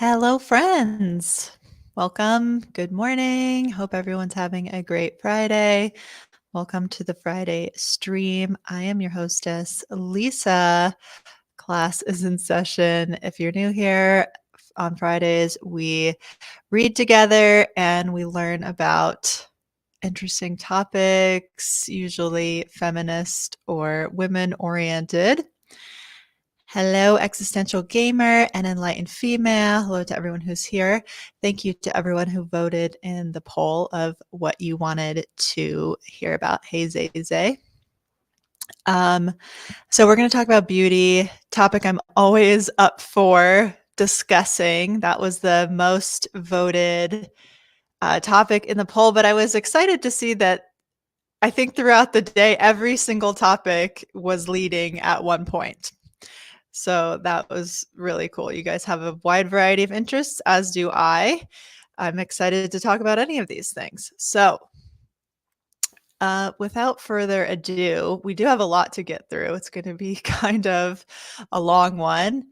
Hello, friends. Welcome. Good morning. Hope everyone's having a great Friday. Welcome to the Friday stream. I am your hostess, Lisa. Class is in session. If you're new here, on Fridays, we read together and we learn about interesting topics, usually feminist or women oriented. Hello, existential gamer and enlightened female. Hello to everyone who's here. Thank you to everyone who voted in the poll of what you wanted to hear about. Hey, Zay Zay. So we're going to talk about beauty, topic I'm always up for discussing. That was the most voted topic in the poll, but I was excited to see that I think throughout the day, every single topic was leading at one point. So that was really cool. You guys have a wide variety of interests, as do I. I'm excited to talk about any of these things. So without further ado, we do have a lot to get through. It's going to be kind of a long one.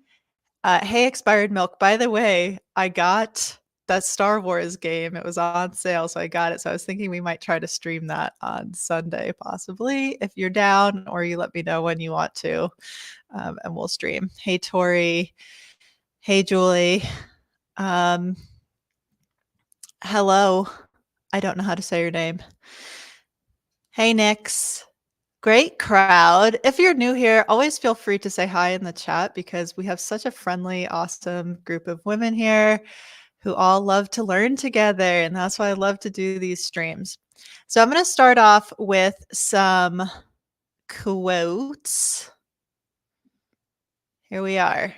Hey, Expired Milk. By the way, I got that Star Wars game. It was on sale, so I got it. So I was thinking we might try to stream that on Sunday, possibly, if you're down, or you let me know when you want to. And we'll stream. Hey, Tori. Hey, Julie. Hello. I don't know how to say your name. Hey, Nix. Great crowd. If you're new here, always feel free to say hi in the chat because we have such a friendly, awesome group of women here who all love to learn together. And that's why I love to do these streams. So I'm going to start off with some quotes. Here we are.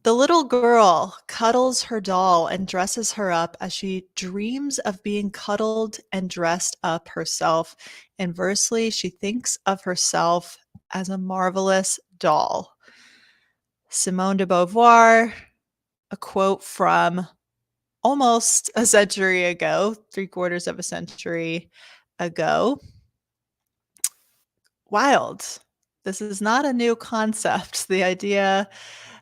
The little girl cuddles her doll and dresses her up as she dreams of being cuddled and dressed up herself. Inversely, she thinks of herself as a marvelous doll. Simone de Beauvoir, a quote from almost a century ago, 3/4 of a century ago. Wild. This is not a new concept. The idea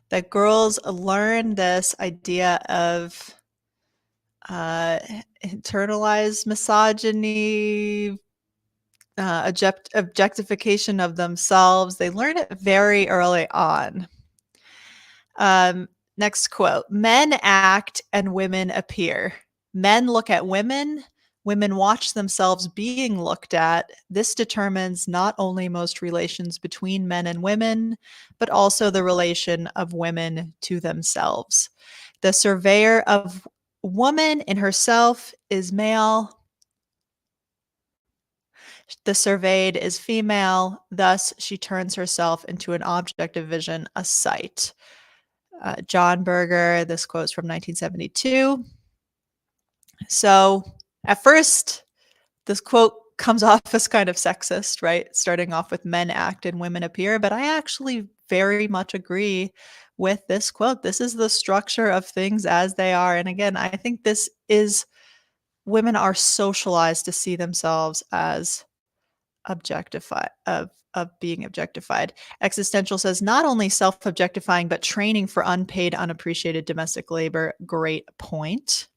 that girls learn this idea of internalized misogyny, objectification of themselves. They learn it very early on. Next quote. Men act and women appear. Men look at women. Women watch themselves being looked at. This determines not only most relations between men and women, but also the relation of women to themselves. The surveyor of woman in herself is male. The surveyed is female. Thus, she turns herself into an objective vision, a sight. John Berger, this quote's from 1972. So at first, this quote comes off as kind of sexist, right? Starting off with men act and women appear, but I actually very much agree with this quote. This is the structure of things as they are. And again, I think this is women are socialized to see themselves as objectified, of being objectified. Existential says not only self-objectifying, but training for unpaid, unappreciated domestic labor. Great point.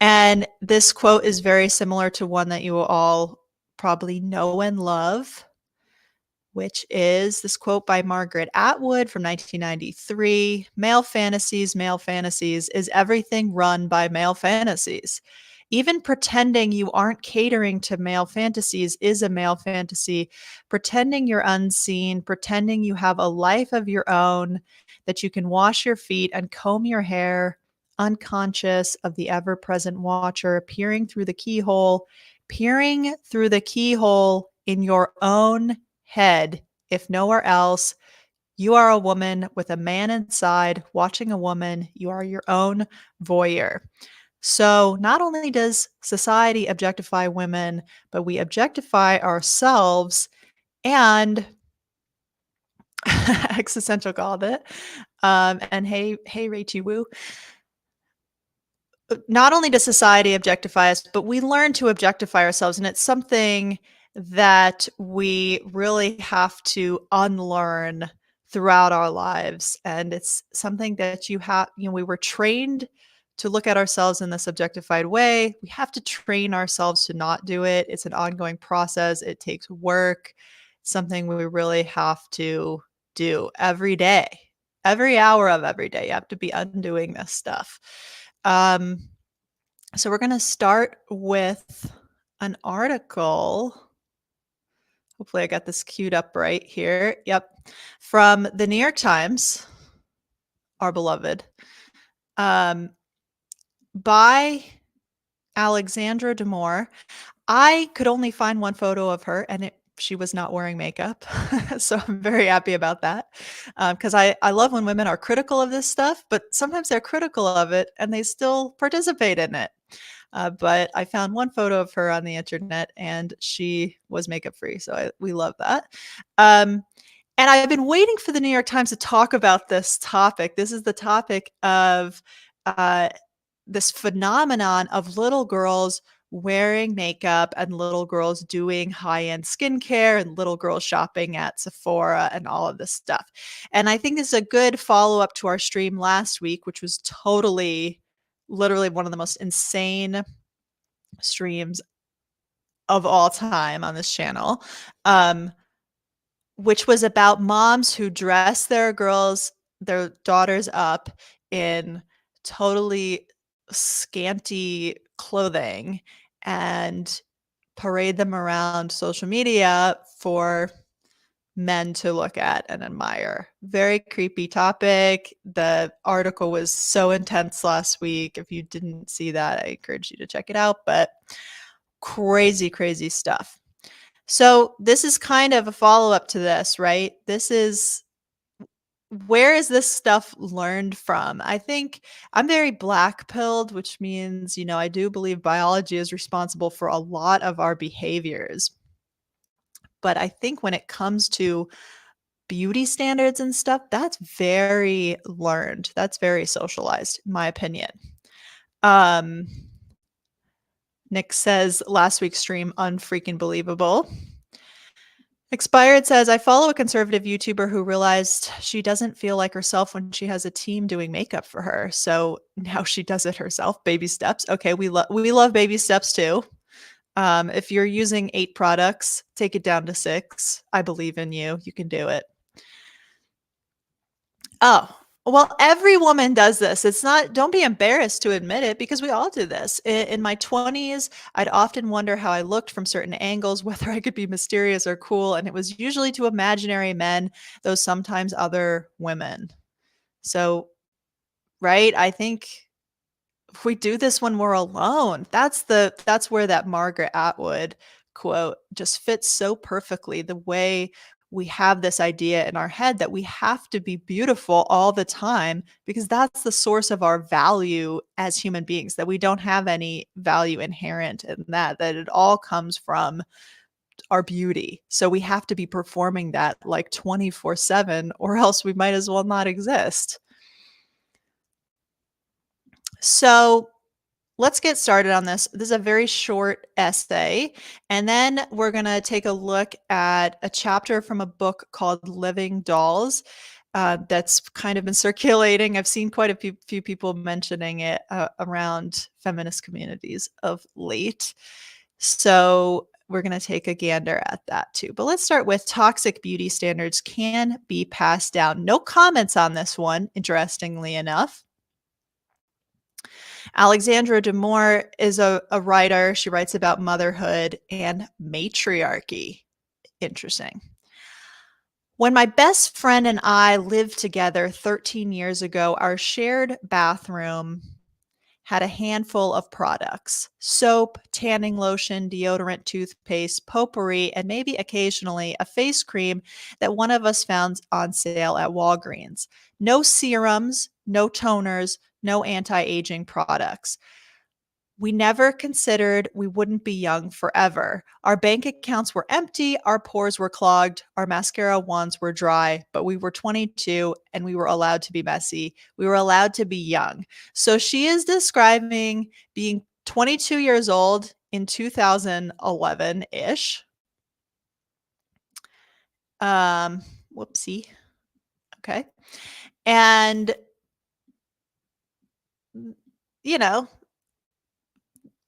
And this quote is very similar to one that you will all probably know and love, which is this quote by Margaret Atwood from 1993. Male fantasies, is everything run by male fantasies. Even pretending you aren't catering to male fantasies is a male fantasy. Pretending you're unseen, pretending you have a life of your own, that you can wash your feet and comb your hair, unconscious of the ever-present watcher, peering through the keyhole in your own head, if nowhere else. You are a woman with a man inside watching a woman. You are your own voyeur. So not only does society objectify women, but we objectify ourselves, and existential called it. And hey, Rachie Woo. Not only does society objectify us, but we learn to objectify ourselves. And it's something that we really have to unlearn throughout our lives, and it's something that we were trained to look at ourselves in this objectified way. We have to train ourselves to not do it. It's an ongoing process. It takes work. Something we really have to do every day. Every hour of every day, you have to be undoing this stuff. So we're going to start with an article. Hopefully I got this queued up right here. Yep. From the New York Times, our beloved, by Alexandra Demore. I could only find one photo of her, and she was not wearing makeup. So I'm very happy about that, because I love when women are critical of this stuff, but sometimes they're critical of it and they still participate in it. But I found one photo of her on the internet, and she was makeup free, so we love that. And I've been waiting for the New York Times to talk about this topic. This is the topic of this phenomenon of little girls wearing makeup and little girls doing high-end skincare and little girls shopping at Sephora and all of this stuff. And I think this is a good follow-up to our stream last week, which was literally one of the most insane streams of all time on this channel, which was about moms who dress their daughters up in totally scanty clothing and parade them around social media for men to look at and admire. Very creepy topic. The article was so intense last week. If you didn't see that, I encourage you to check it out, but crazy, crazy stuff. So this is kind of a follow-up to this, right? Where is this stuff learned from? I think I'm very black-pilled, which means, I do believe biology is responsible for a lot of our behaviors. But I think when it comes to beauty standards and stuff, that's very learned. That's very socialized, in my opinion. Nick says last week's stream unfreaking believable. Expired says, I follow a conservative YouTuber who realized she doesn't feel like herself when she has a team doing makeup for her. So now she does it herself. Baby steps. Okay, we love baby steps too. If you're using 8 products, take it down to 6. I believe in you. You can do it. Oh, well, every woman does this. Don't be embarrassed to admit it, because we all do this. In my 20s, I'd often wonder how I looked from certain angles, whether I could be mysterious or cool. And it was usually to imaginary men, though sometimes other women. So, right? I think we do this when we're alone. That's where that Margaret Atwood quote just fits so perfectly. The way we have this idea in our head that we have to be beautiful all the time, because that's the source of our value as human beings, that we don't have any value inherent in that it all comes from our beauty. So we have to be performing that like 24/7, or else we might as well not exist. So let's get started on this. This is a very short essay, and then we're going to take a look at a chapter from a book called Living Dolls that's kind of been circulating. I've seen quite a few people mentioning it around feminist communities of late. So we're going to take a gander at that too. But let's start with toxic beauty standards can be passed down. No comments on this one, interestingly enough. Alexandra Demore is a writer. She writes about motherhood and matriarchy. Interesting. When my best friend and I lived together 13 years ago, our shared bathroom had a handful of products: soap, tanning lotion, deodorant, toothpaste, potpourri, and maybe occasionally a face cream that one of us found on sale at Walgreens. No serums, no toners, no anti-aging products. We never considered we wouldn't be young forever. Our bank accounts were empty, our pores were clogged, our mascara wands were dry, but we were 22 and we were allowed to be messy. We were allowed to be young. So she is describing being 22 years old in 2011-ish. Whoopsie. Okay. And, mm, you know,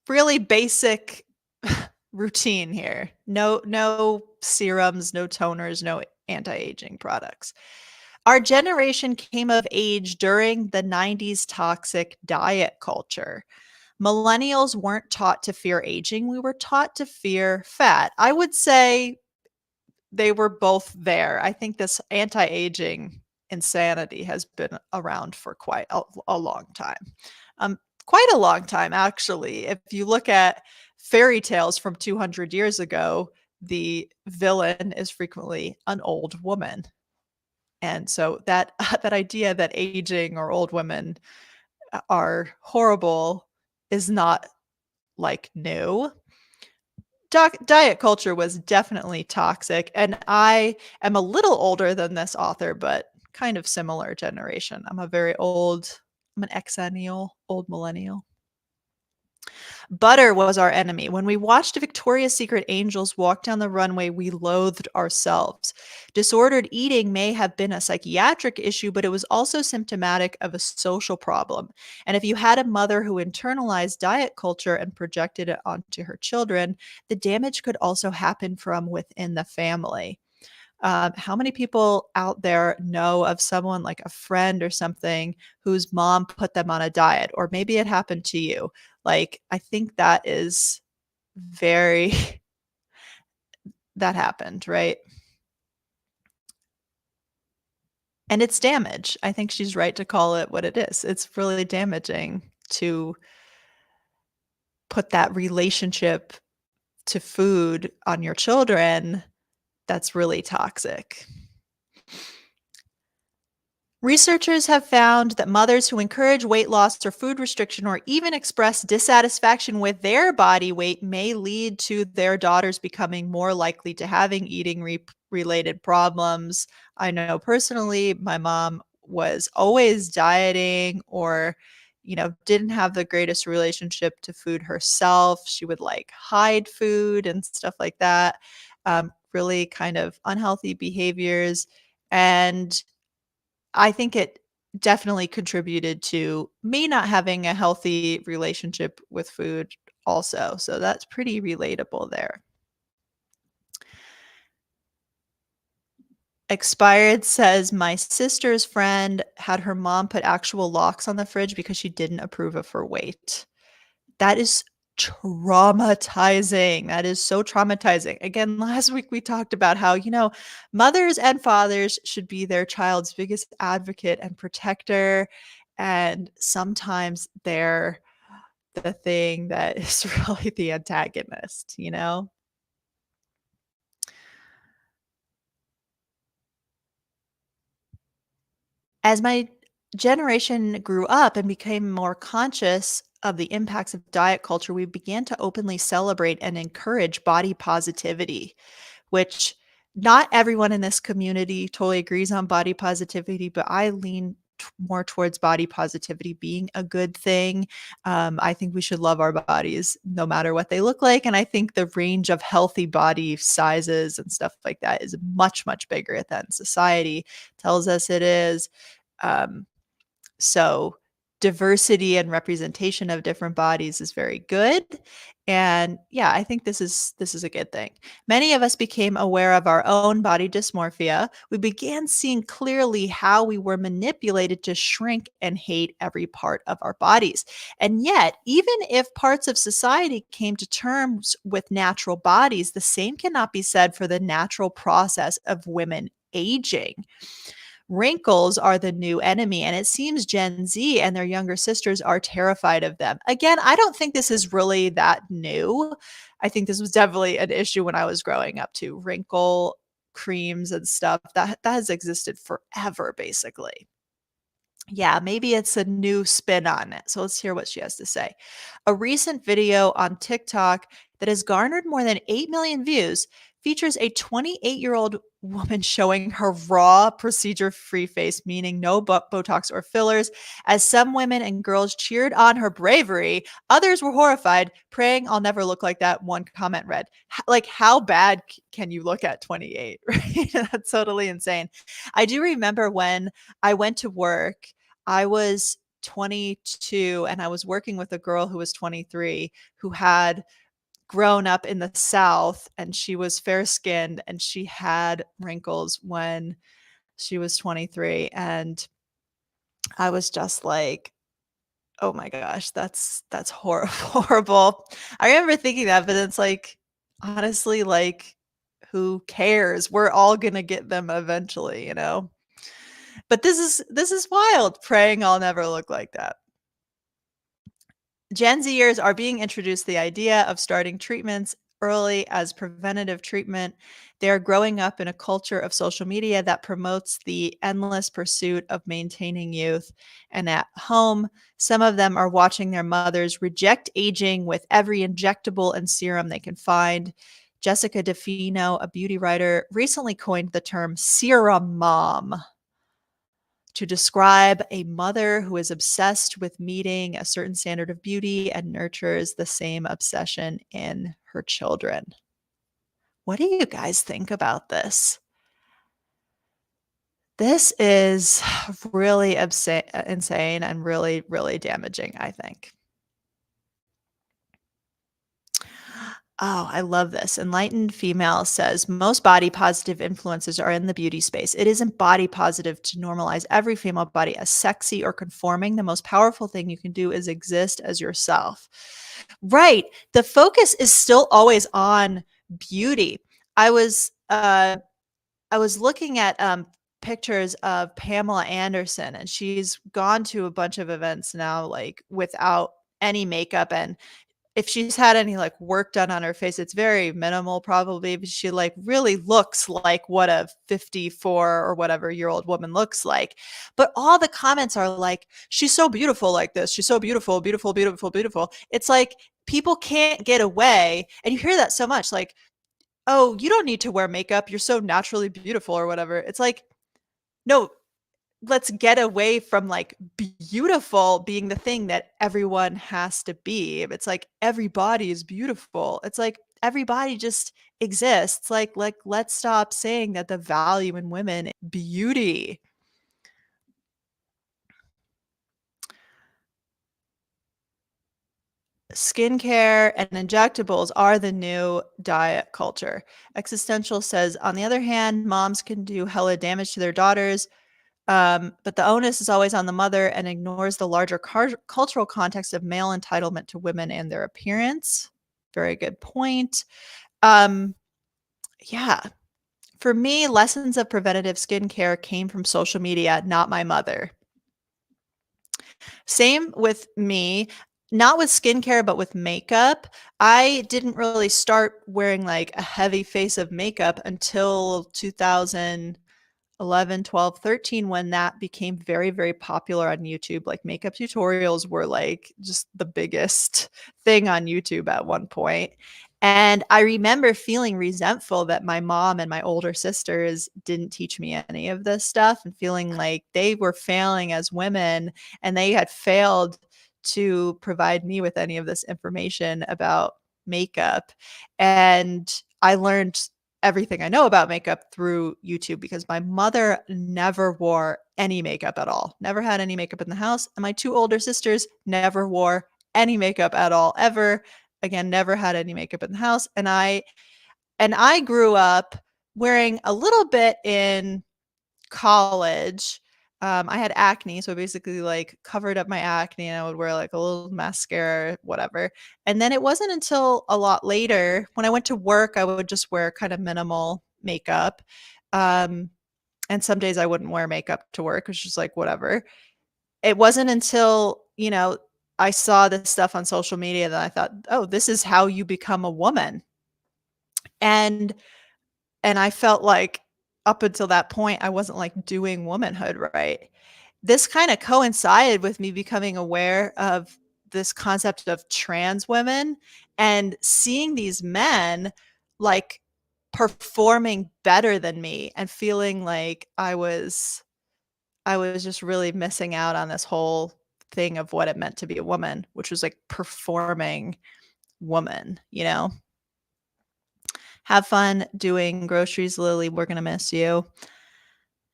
really basic routine here. No serums, no toners, no anti-aging products. Our generation came of age during the 90s toxic diet culture. Millennials weren't taught to fear aging, we were taught to fear fat. I would say they were both there. I think this anti-aging insanity has been around for quite a long time. Quite a long time, actually. If you look at fairy tales from 200 years ago, the villain is frequently an old woman. And so that that idea that aging or old women are horrible is not like new. Diet culture was definitely toxic, and I am a little older than this author, but kind of similar generation. I'm an exennial, old millennial. Butter was our enemy. When we watched Victoria's Secret angels walk down the runway, we loathed ourselves. Disordered eating may have been a psychiatric issue, but it was also symptomatic of a social problem. And if you had a mother who internalized diet culture and projected it onto her children, the damage could also happen from within the family. How many people out there know of someone like a friend or something whose mom put them on a diet, or maybe it happened to you? Like, I think that is very that happened, right? And it's damage. I think she's right to call it what it is. It's really damaging to put that relationship to food on your children. That's really toxic. Researchers have found that mothers who encourage weight loss or food restriction or even express dissatisfaction with their body weight may lead to their daughters becoming more likely to having eating related problems. I know personally, my mom was always dieting or didn't have the greatest relationship to food herself. She would like hide food and stuff like that. Really kind of unhealthy behaviors. And I think it definitely contributed to me not having a healthy relationship with food also, so that's pretty relatable there. Expired says, "My sister's friend had her mom put actual locks on the fridge because she didn't approve of her weight." That is traumatizing. That is so traumatizing. Again, last week we talked about how, mothers and fathers should be their child's biggest advocate and protector, and sometimes they're the thing that is really the antagonist, you know? As my generation grew up and became more conscious of the impacts of diet culture, we began to openly celebrate and encourage body positivity, which not everyone in this community totally agrees on body positivity, but I lean more towards body positivity being a good thing. I think we should love our bodies no matter what they look like. And I think the range of healthy body sizes and stuff like that is much, much bigger than society tells us it is. Um, so diversity and representation of different bodies is very good. And yeah, I think this is a good thing. Many of us became aware of our own body dysmorphia. We began seeing clearly how we were manipulated to shrink and hate every part of our bodies. And yet, even if parts of society came to terms with natural bodies, the same cannot be said for the natural process of women aging. Wrinkles are the new enemy, and it seems Gen Z and their younger sisters are terrified of them. Again, I don't think this is really that new. I think this was definitely an issue when I was growing up too. Wrinkle creams and stuff that has existed forever, basically. Yeah, maybe it's a new spin on it. So let's hear what she has to say. A recent video on TikTok that has garnered more than 8 million views features a 28-year-old woman showing her raw procedure-free face, meaning no Botox or fillers. As some women and girls cheered on her bravery, others were horrified, praying I'll never look like that, one comment read. Like, how bad can you look at 28? Right? That's totally insane. I do remember when I went to work, I was 22 and I was working with a girl who was 23 who had grown up in the South, and she was fair skinned and she had wrinkles when she was 23. And I was just like, oh my gosh, that's horrible. I remember thinking that, but it's like, honestly, like, who cares? We're all gonna get them eventually, you know? But this is wild, praying I'll never look like that. Gen Zers are being introduced the idea of starting treatments early as preventative treatment. They are growing up in a culture of social media that promotes the endless pursuit of maintaining youth. And at home, some of them are watching their mothers reject aging with every injectable and serum they can find. Jessica DeFino, a beauty writer, recently coined the term serum mom to describe a mother who is obsessed with meeting a certain standard of beauty and nurtures the same obsession in her children. What do you guys think about this? This is really insane and really, really damaging, I think. Oh, I love this. Enlightened Female says most body positive influences are in the beauty space. It isn't body positive to normalize every female body as sexy or conforming. The most powerful thing you can do is exist as yourself. Right. The focus is still always on beauty. I was looking at pictures of Pamela Anderson, and she's gone to a bunch of events now, like without any makeup, and if she's had any like work done on her face, it's very minimal probably, but she like really looks like what a 54 or whatever year old woman looks like. But all the comments are like, she's so beautiful like this. She's so beautiful, beautiful, beautiful, beautiful. It's like people can't get away. And you hear that so much, like, oh, you don't need to wear makeup. You're so naturally beautiful or whatever. It's like, no, let's get away from like beautiful being the thing that everyone has to be. It's like everybody is beautiful. It's like everybody just exists. Like let's stop saying that the value in women is beauty. Skincare and injectables are the new diet culture. Existential says, on the other hand, moms can do hella damage to their daughters. But the onus is always on the mother and ignores the larger cultural context of male entitlement to women and their appearance. Very good point. Um, yeah. For me, lessons of preventative skincare came from social media, not my mother. Same with me, not with skincare, but with makeup. I didn't really start wearing like a heavy face of makeup until 2011, 12, 13, when that became very, very popular on YouTube. Like makeup tutorials were like just the biggest thing on YouTube at one point. And I remember feeling resentful that my mom and my older sisters didn't teach me any of this stuff, and feeling like they were failing as women and they had failed to provide me with any of this information about makeup. And I learned everything I know about makeup through YouTube because my mother never wore any makeup at all, never had any makeup in the house. And my two older sisters never wore any makeup at all, ever. Again, never had any makeup in the house. And I grew up wearing a little bit in college. I had acne, so I basically like covered up my acne, and I would wear like a little mascara, whatever. And then it wasn't until a lot later when I went to work, I would just wear kind of minimal makeup. Um, and some days I wouldn't wear makeup to work, which is like whatever. It wasn't until, I saw this stuff on social media that I thought, oh, this is how you become a woman. And and I felt like up until that point, I wasn't like doing womanhood right. This kind of coincided with me becoming aware of this concept of trans women and seeing these men like performing better than me and feeling like I was just really missing out on this whole thing of what it meant to be a woman, which was like performing woman, you know? Have fun doing groceries, Lily. We're going to miss you.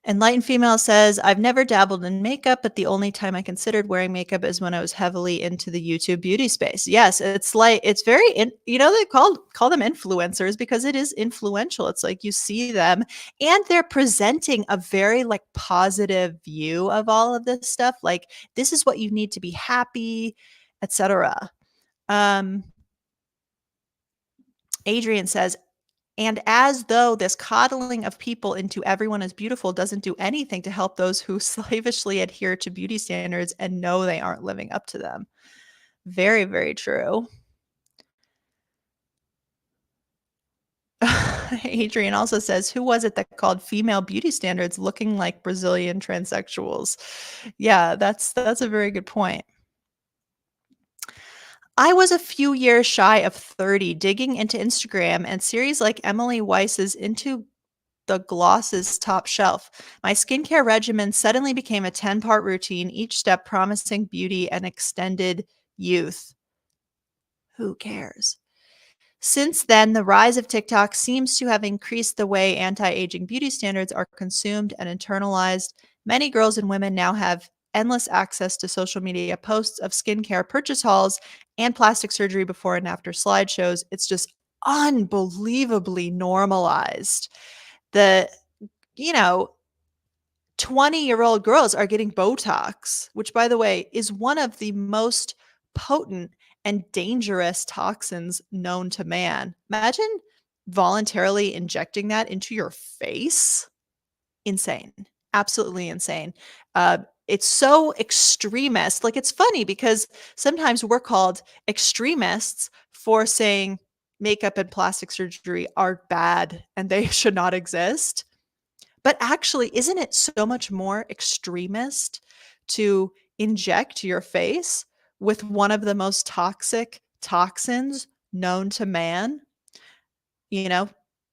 Enlightened Female says, I've never dabbled in makeup, but the only time I considered wearing makeup is when I was heavily into the YouTube beauty space. Yes, it's like, it's very, they call them influencers because it is influential. It's like you see them and they're presenting a very like positive view of all of this stuff. Like, this is what you need to be happy, etc. Adrian says, and as though this coddling of people into everyone is beautiful doesn't do anything to help those who slavishly adhere to beauty standards and know they aren't living up to them. Very, very true. Adrian also says, who was it that called female beauty standards looking like Brazilian transsexuals? Yeah, that's a very good point. I was a few years shy of 30 digging into Instagram and series like Emily Weiss's Into the Gloss's Top Shelf. My skincare regimen suddenly became a 10-part routine, each step promising beauty and extended youth. Who cares? Since then, the rise of TikTok seems to have increased the way anti-aging beauty standards are consumed and internalized. Many girls and women now have endless access to social media posts of skincare purchase hauls and plastic surgery before and after slideshows. It's just unbelievably normalized. The, you know, 20-year-old girls are getting Botox, which, by the way, is one of the most potent and dangerous toxins known to man. Imagine voluntarily injecting that into your face. Insane. Absolutely insane. It's so extremist. Like, it's funny because sometimes we're called extremists for saying makeup and plastic surgery are bad and they should not exist. But actually, isn't it so much more extremist to inject your face with one of the most toxic toxins known to man? You know,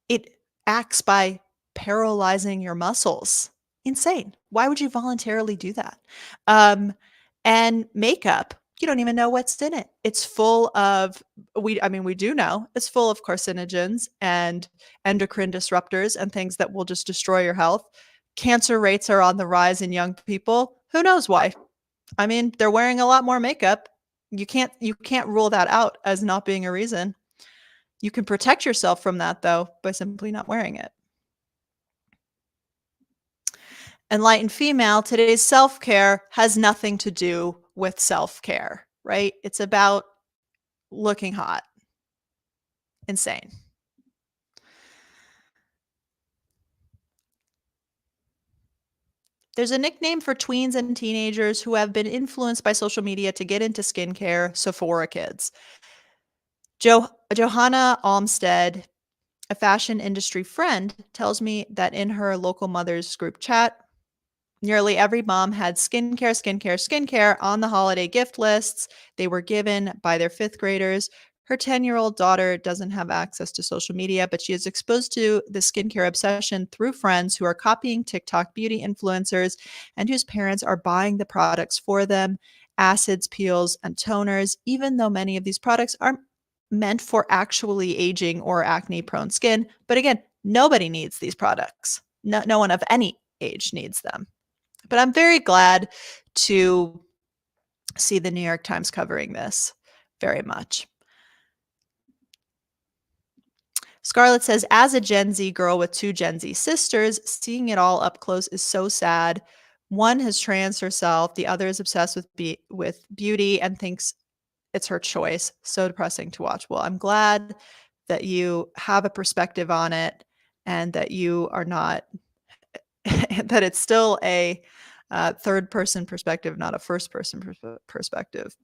it acts by paralyzing your muscles. Insane. Why would you voluntarily do that? And makeup, you don't even know what's in it. It's full of we do know it's full of carcinogens and endocrine disruptors and things that will just destroy your health. Cancer rates are on the rise in young people. Who knows why? I mean, they're wearing a lot more makeup. You can't rule that out as not being a reason. You can protect yourself from that, though, by simply not wearing it. Enlightened Female, today's self-care has nothing to do with self-care, right? It's about looking hot. Insane. There's a nickname for tweens and teenagers who have been influenced by social media to get into skincare: Sephora kids. Johanna Almstead, a fashion industry friend, tells me that in her local mothers group chat, nearly every mom had skincare on the holiday gift lists they were given by their fifth graders. Her 10-year-old daughter doesn't have access to social media, but she is exposed to the skincare obsession through friends who are copying TikTok beauty influencers and whose parents are buying the products for them: acids, peels, and toners, even though many of these products aren't meant for actually aging or acne-prone skin. But again, nobody needs these products. No one of any age needs them. But I'm very glad to see the New York Times covering this very much. Scarlett says, as a Gen Z girl with two Gen Z sisters, seeing it all up close is so sad. One has trans herself. The other is obsessed with beauty and thinks it's her choice. So depressing to watch. Well, I'm glad that you have a perspective on it and that you are not, that it's still a third person perspective, not a first person perspective.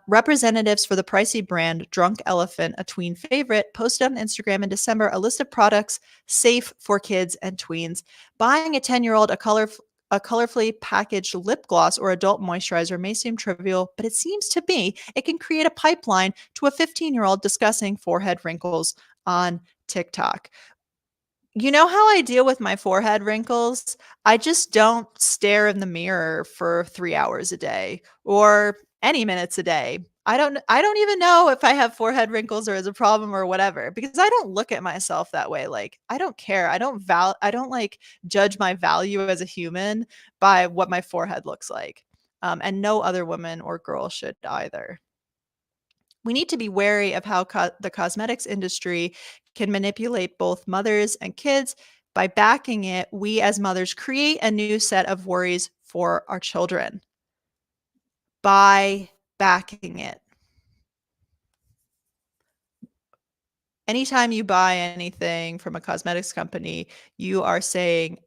Representatives for the pricey brand Drunk Elephant, a tween favorite, posted on Instagram in December a list of products safe for kids and tweens. Buying a 10-year-old a colorfully packaged lip gloss or adult moisturizer may seem trivial, but it seems to me it can create a pipeline to a 15-year-old discussing forehead wrinkles on TikTok. You know how I deal with my forehead wrinkles? I just don't stare in the mirror for 3 hours a day or any minutes a day. I don't even know if I have forehead wrinkles or is a problem or whatever because I don't look at myself that way. Like, I don't care. I don't like judge my value as a human by what my forehead looks like. And no other woman or girl should either. We need to be wary of how the cosmetics industry can manipulate both mothers and kids. By backing it, we as mothers create a new set of worries for our children. By backing it. Anytime you buy anything from a cosmetics company, you are saying,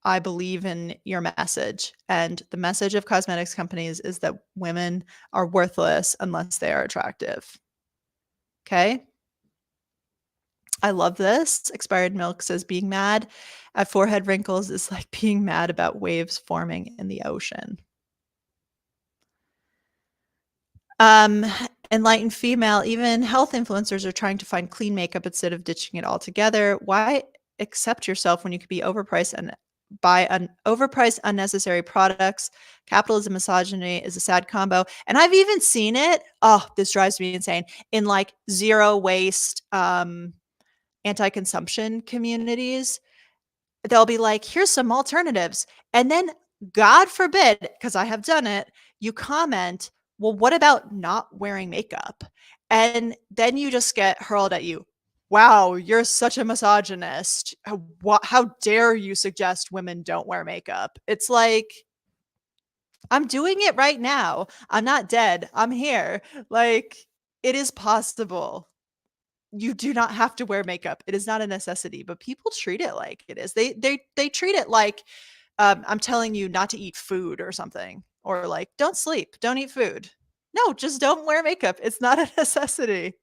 I believe in your message. And the message of cosmetics companies is that women are worthless unless they are attractive. Okay? I love this. Expired Milk says being mad at forehead wrinkles is like being mad about waves forming in the ocean. Um, Enlightened female, even health influencers are trying to find clean makeup instead of ditching it altogether. Why accept yourself when you could be overpriced and buy overpriced unnecessary products? Capitalism, misogyny is a sad combo. And I've even seen it. Oh, this drives me insane. In like zero waste anti-consumption communities, they'll be like, here's some alternatives. And then, God forbid, because I have done it, you comment, well, what about not wearing makeup? And then you just get hurled at you. Wow, you're such a misogynist. How dare you suggest women don't wear makeup? It's like, I'm doing it right now. I'm not dead. I'm here. Like, it is possible. You do not have to wear makeup. It is not a necessity, but people treat it like it is. They treat it like I'm telling you not to eat food or something, or like don't sleep, don't eat food. No, just don't wear makeup. It's not a necessity.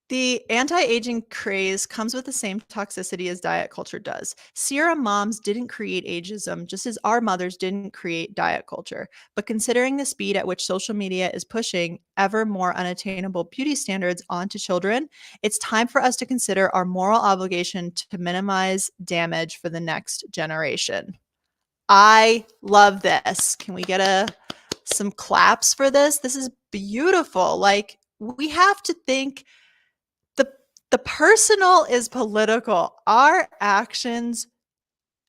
The anti-aging craze comes with the same toxicity as diet culture does. Serum moms didn't create ageism, just as our mothers didn't create diet culture. But considering the speed at which social media is pushing ever more unattainable beauty standards onto children, it's time for us to consider our moral obligation to minimize damage for the next generation. I love this. Can we get some claps for this? This is beautiful. Like, we have to think the the personal is political. Our actions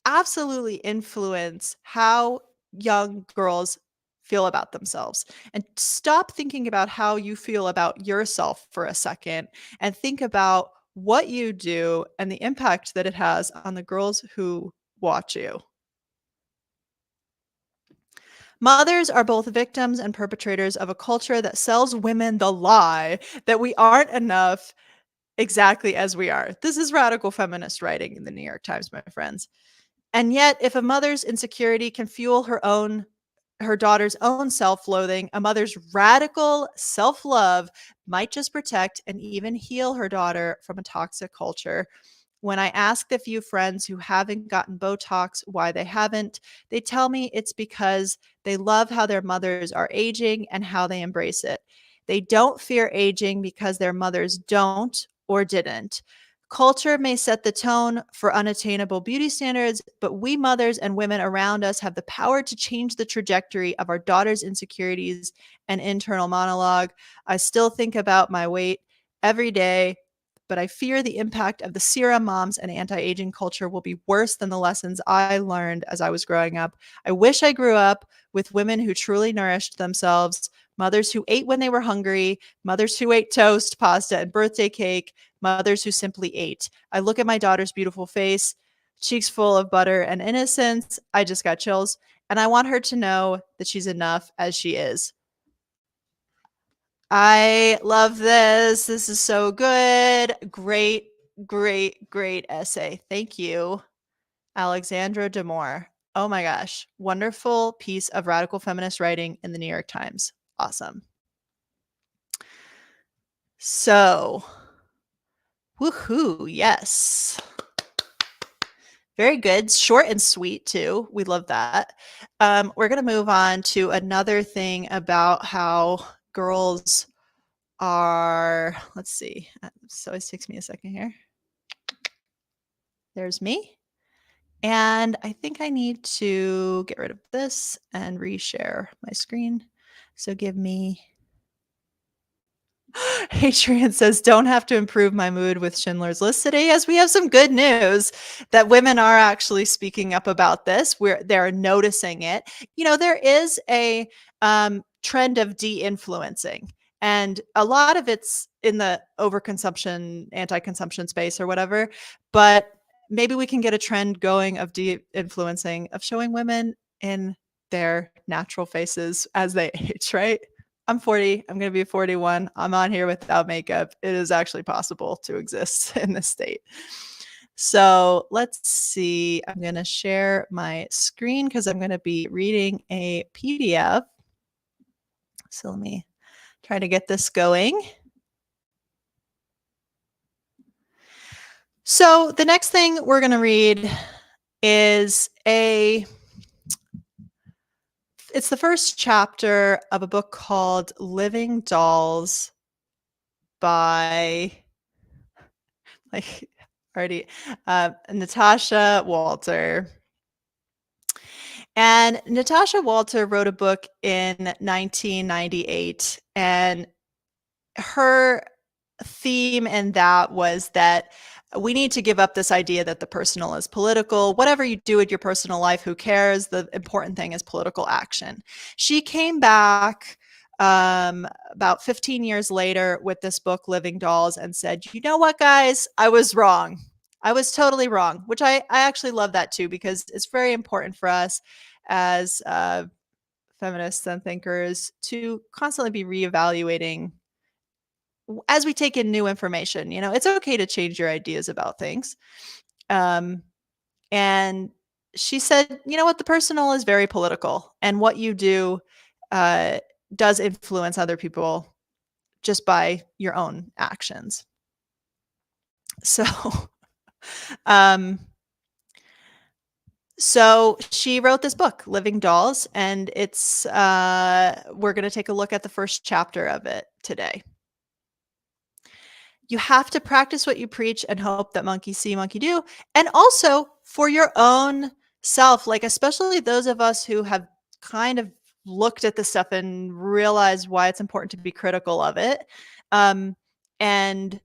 absolutely influence how young girls feel about themselves. And stop thinking about how you feel about yourself for a second and think about what you do and the impact that it has on the girls who watch you. Mothers are both victims and perpetrators of a culture that sells women the lie that we aren't enough exactly as we are. This is radical feminist writing in the New York Times, my friends. And yet, if a mother's insecurity can fuel her daughter's own self-loathing, a mother's radical self-love might just protect and even heal her daughter from a toxic culture. When I ask the few friends who haven't gotten Botox why they haven't, they tell me it's because they love how their mothers are aging and how they embrace it. They don't fear aging because their mothers don't or didn't. Culture may set the tone for unattainable beauty standards, but we mothers and women around us have the power to change the trajectory of our daughters' insecurities and internal monologue. I still think about my weight every day, but I fear the impact of the serum moms and anti-aging culture will be worse than the lessons I learned as I was growing up. I wish I grew up with women who truly nourished themselves, mothers who ate when they were hungry, mothers who ate toast, pasta, and birthday cake, mothers who simply ate. I look at my daughter's beautiful face, cheeks full of butter and innocence. I just got chills. And I want her to know that she's enough as she is. I love this. This is so good. Great, great, great essay. Thank you, Alexandra Demore. Oh my gosh. Wonderful piece of radical feminist writing in the New York Times. Awesome. So, woohoo. Yes. Very good. Short and sweet, too. We love that. We're going to move on to another thing about how girls are, let's see. So it takes me a second here. There's me. And I think I need to get rid of this and reshare my screen. So give me. Adrian says, don't have to improve my mood with Schindler's List today. Yes, we have some good news that women are actually speaking up about this. They're noticing it. There is a trend of de-influencing, and a lot of it's in the overconsumption, anti-consumption space or whatever. But maybe we can get a trend going of de-influencing, of showing women in their natural faces as they age, right? I'm 40. I'm going to be 41. I'm on here without makeup. It is actually possible to exist in this state. So let's see. I'm going to share my screen because I'm going to be reading a PDF. So let me try to get this going. So the next thing we're going to read is it's the first chapter of a book called Living Dolls by Natasha Walter. And Natasha Walter wrote a book in 1998, and her theme in that was that we need to give up this idea that the personal is political. Whatever you do in your personal life, who cares? The important thing is political action. She came back about 15 years later with this book, Living Dolls, and said, you know what, guys? I was wrong. I was totally wrong, which I actually love that too, because it's very important for us as feminists and thinkers to constantly be reevaluating as we take in new information. It's okay to change your ideas about things. And she said, you know what, the personal is very political, and what you do does influence other people just by your own actions. So, so she wrote this book, Living Dolls, and it's we're going to take a look at the first chapter of it today. You have to practice what you preach and hope that monkey see, monkey do. And also for your own self, like especially those of us who have kind of looked at this stuff and realized why it's important to be critical of it. And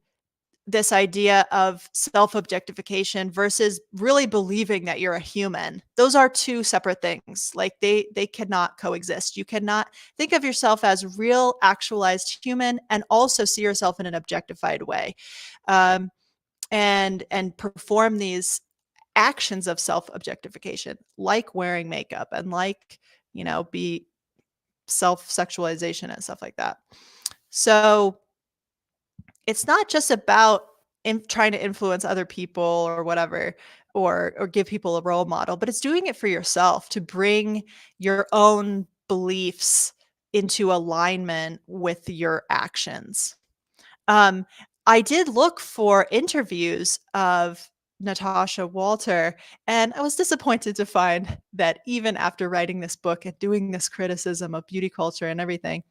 this idea of self-objectification versus really believing that you're a human. Those are two separate things. Like they cannot coexist. You cannot think of yourself as real, actualized human and also see yourself in an objectified way, and perform these actions of self-objectification, like wearing makeup and like, be self-sexualization and stuff like that. So it's not just about trying to influence other people or whatever, or give people a role model, but it's doing it for yourself to bring your own beliefs into alignment with your actions. I did look for interviews of Natasha Walter, and I was disappointed to find that even after writing this book and doing this criticism of beauty culture and everything,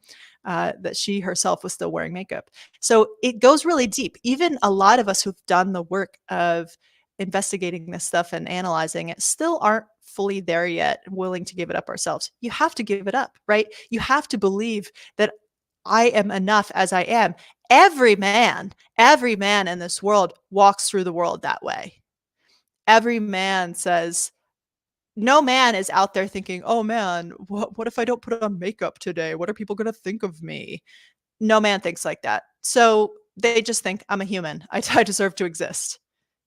that she herself was still wearing makeup. So it goes really deep. Even a lot of us who've done the work of investigating this stuff and analyzing it still aren't fully there yet, willing to give it up ourselves. You have to give it up, right? You have to believe that I am enough as I am. Every man in this world walks through the world that way. Every man says, no man is out there thinking, oh man, what if I don't put on makeup today? What are people going to think of me? No man thinks like that. So they just think, I'm a human. I deserve to exist.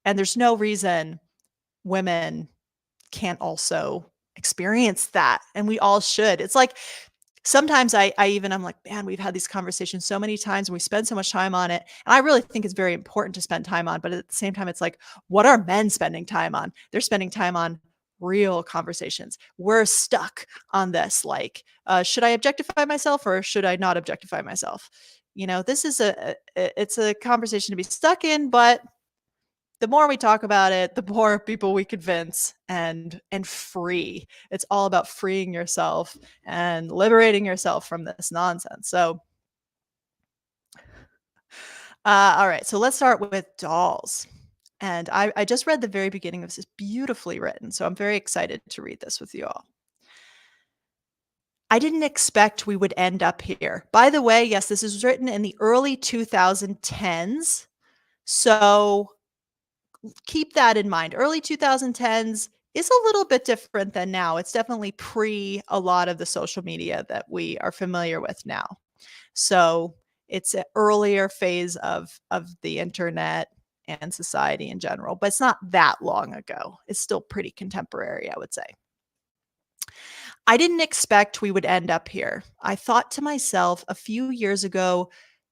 And there's no reason women can't also experience that. And we all should. It's like, sometimes I'm like, man, we've had these conversations so many times and we spend so much time on it. And I really think it's very important to spend time on, but at the same time, it's like, what are men spending time on? They're spending time on real conversations. We're stuck on this. Like, should I objectify myself or should I not objectify myself? This is it's a conversation to be stuck in, but the more we talk about it, the more people we convince and free. It's all about freeing yourself and liberating yourself from this nonsense. So All right, so let's start with dolls. And I just read the very beginning of this. It's beautifully written, so I'm very excited to read this with you all. I didn't expect we would end up here. By the way, yes, this is written in the early 2010s. So keep that in mind. Early 2010s is a little bit different than now. It's definitely pre a lot of the social media that we are familiar with now. So it's an earlier phase of the internet and society in general, but it's not that long ago. It's still pretty contemporary, I would say. I didn't expect we would end up here. I thought to myself a few years ago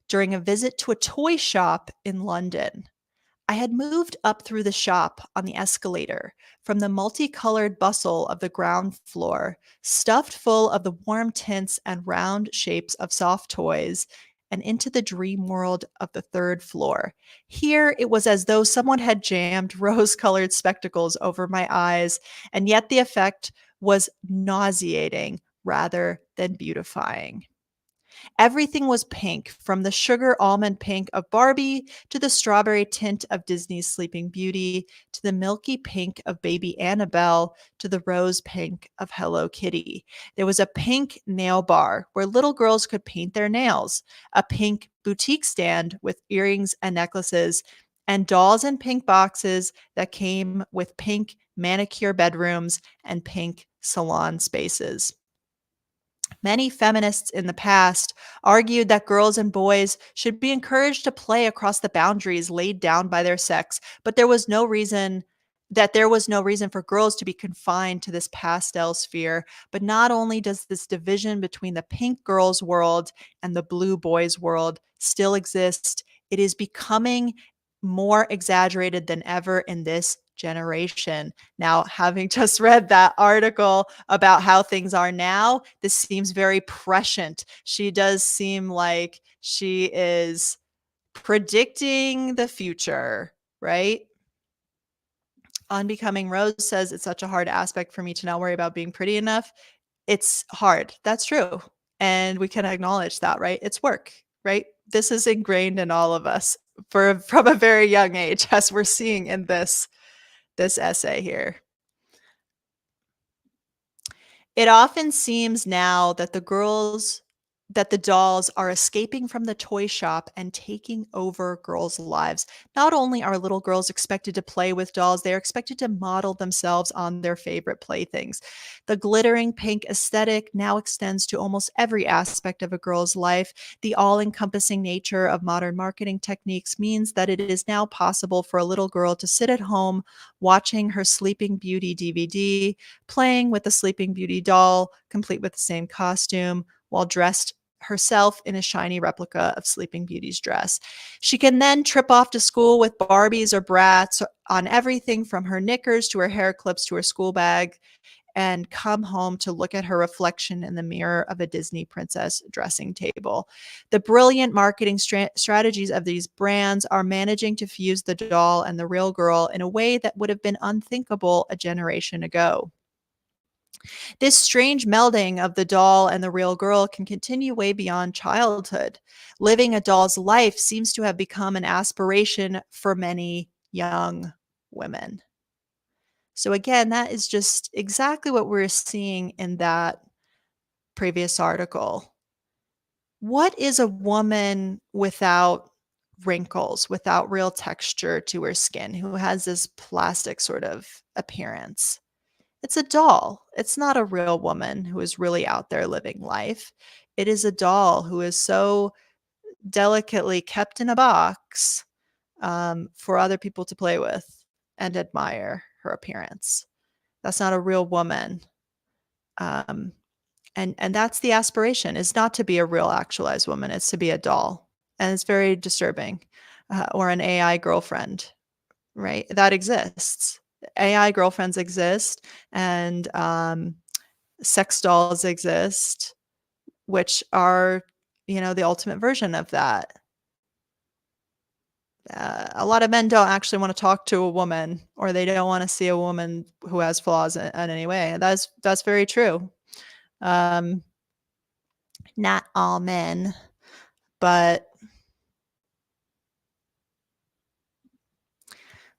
during a visit to a toy shop in London. I had moved up through the shop on the escalator from the multicolored bustle of the ground floor, stuffed full of the warm tints and round shapes of soft toys, and into the dream world of the third floor. Here it was as though someone had jammed rose colored spectacles over my eyes, and yet the effect was nauseating rather than beautifying. Everything was pink, from the sugar almond pink of Barbie to the strawberry tint of Disney's Sleeping Beauty to the milky pink of Baby Annabelle to the rose pink of Hello Kitty. There was a pink nail bar where little girls could paint their nails, a pink boutique stand with earrings and necklaces, and dolls in pink boxes that came with pink manicure bedrooms and pink salon spaces. Many feminists in the past argued that girls and boys should be encouraged to play across the boundaries laid down by their sex, but there was no reason for girls to be confined to this pastel sphere. But not only does this division between the pink girls world and the blue boys world still exist, it is becoming more exaggerated than ever in this generation. Now, having just read that article about how things are now, this seems very prescient. She does seem like she is predicting the future, right? Unbecoming Rose says it's such a hard aspect for me to not worry about being pretty enough. It's hard. That's true. And we can acknowledge that, right? It's work, right? This is ingrained in all of us from a very young age, as we're seeing in this essay here. It often seems now that the dolls are escaping from the toy shop and taking over girls' lives. Not only are little girls expected to play with dolls, they are expected to model themselves on their favorite playthings. The glittering pink aesthetic now extends to almost every aspect of a girl's life. The all-encompassing nature of modern marketing techniques means that it is now possible for a little girl to sit at home watching her Sleeping Beauty DVD, playing with the Sleeping Beauty doll, complete with the same costume, while dressed herself in a shiny replica of Sleeping Beauty's dress. She can then trip off to school with Barbies or Brats on everything from her knickers to her hair clips to her school bag, and come home to look at her reflection in the mirror of a Disney princess dressing table. The brilliant marketing strategies of these brands are managing to fuse the doll and the real girl in a way that would have been unthinkable a generation ago. This strange melding of the doll and the real girl can continue way beyond childhood. Living a doll's life seems to have become an aspiration for many young women. So, again, that is just exactly what we're seeing in that previous article. What is a woman without wrinkles, without real texture to her skin, who has this plastic sort of appearance? It's a doll. It's not a real woman who is really out there living life. It is a doll who is so delicately kept in a box for other people to play with and admire her appearance. That's not a real woman. Um, and that's the aspiration, is not to be a real actualized woman. It's to be a doll. And it's very disturbing. Or an AI girlfriend, right? That exists. AI girlfriends exist, and sex dolls exist, which are, the ultimate version of that. A lot of men don't actually want to talk to a woman, or they don't want to see a woman who has flaws in any way. That's very true. Um, Not all men, but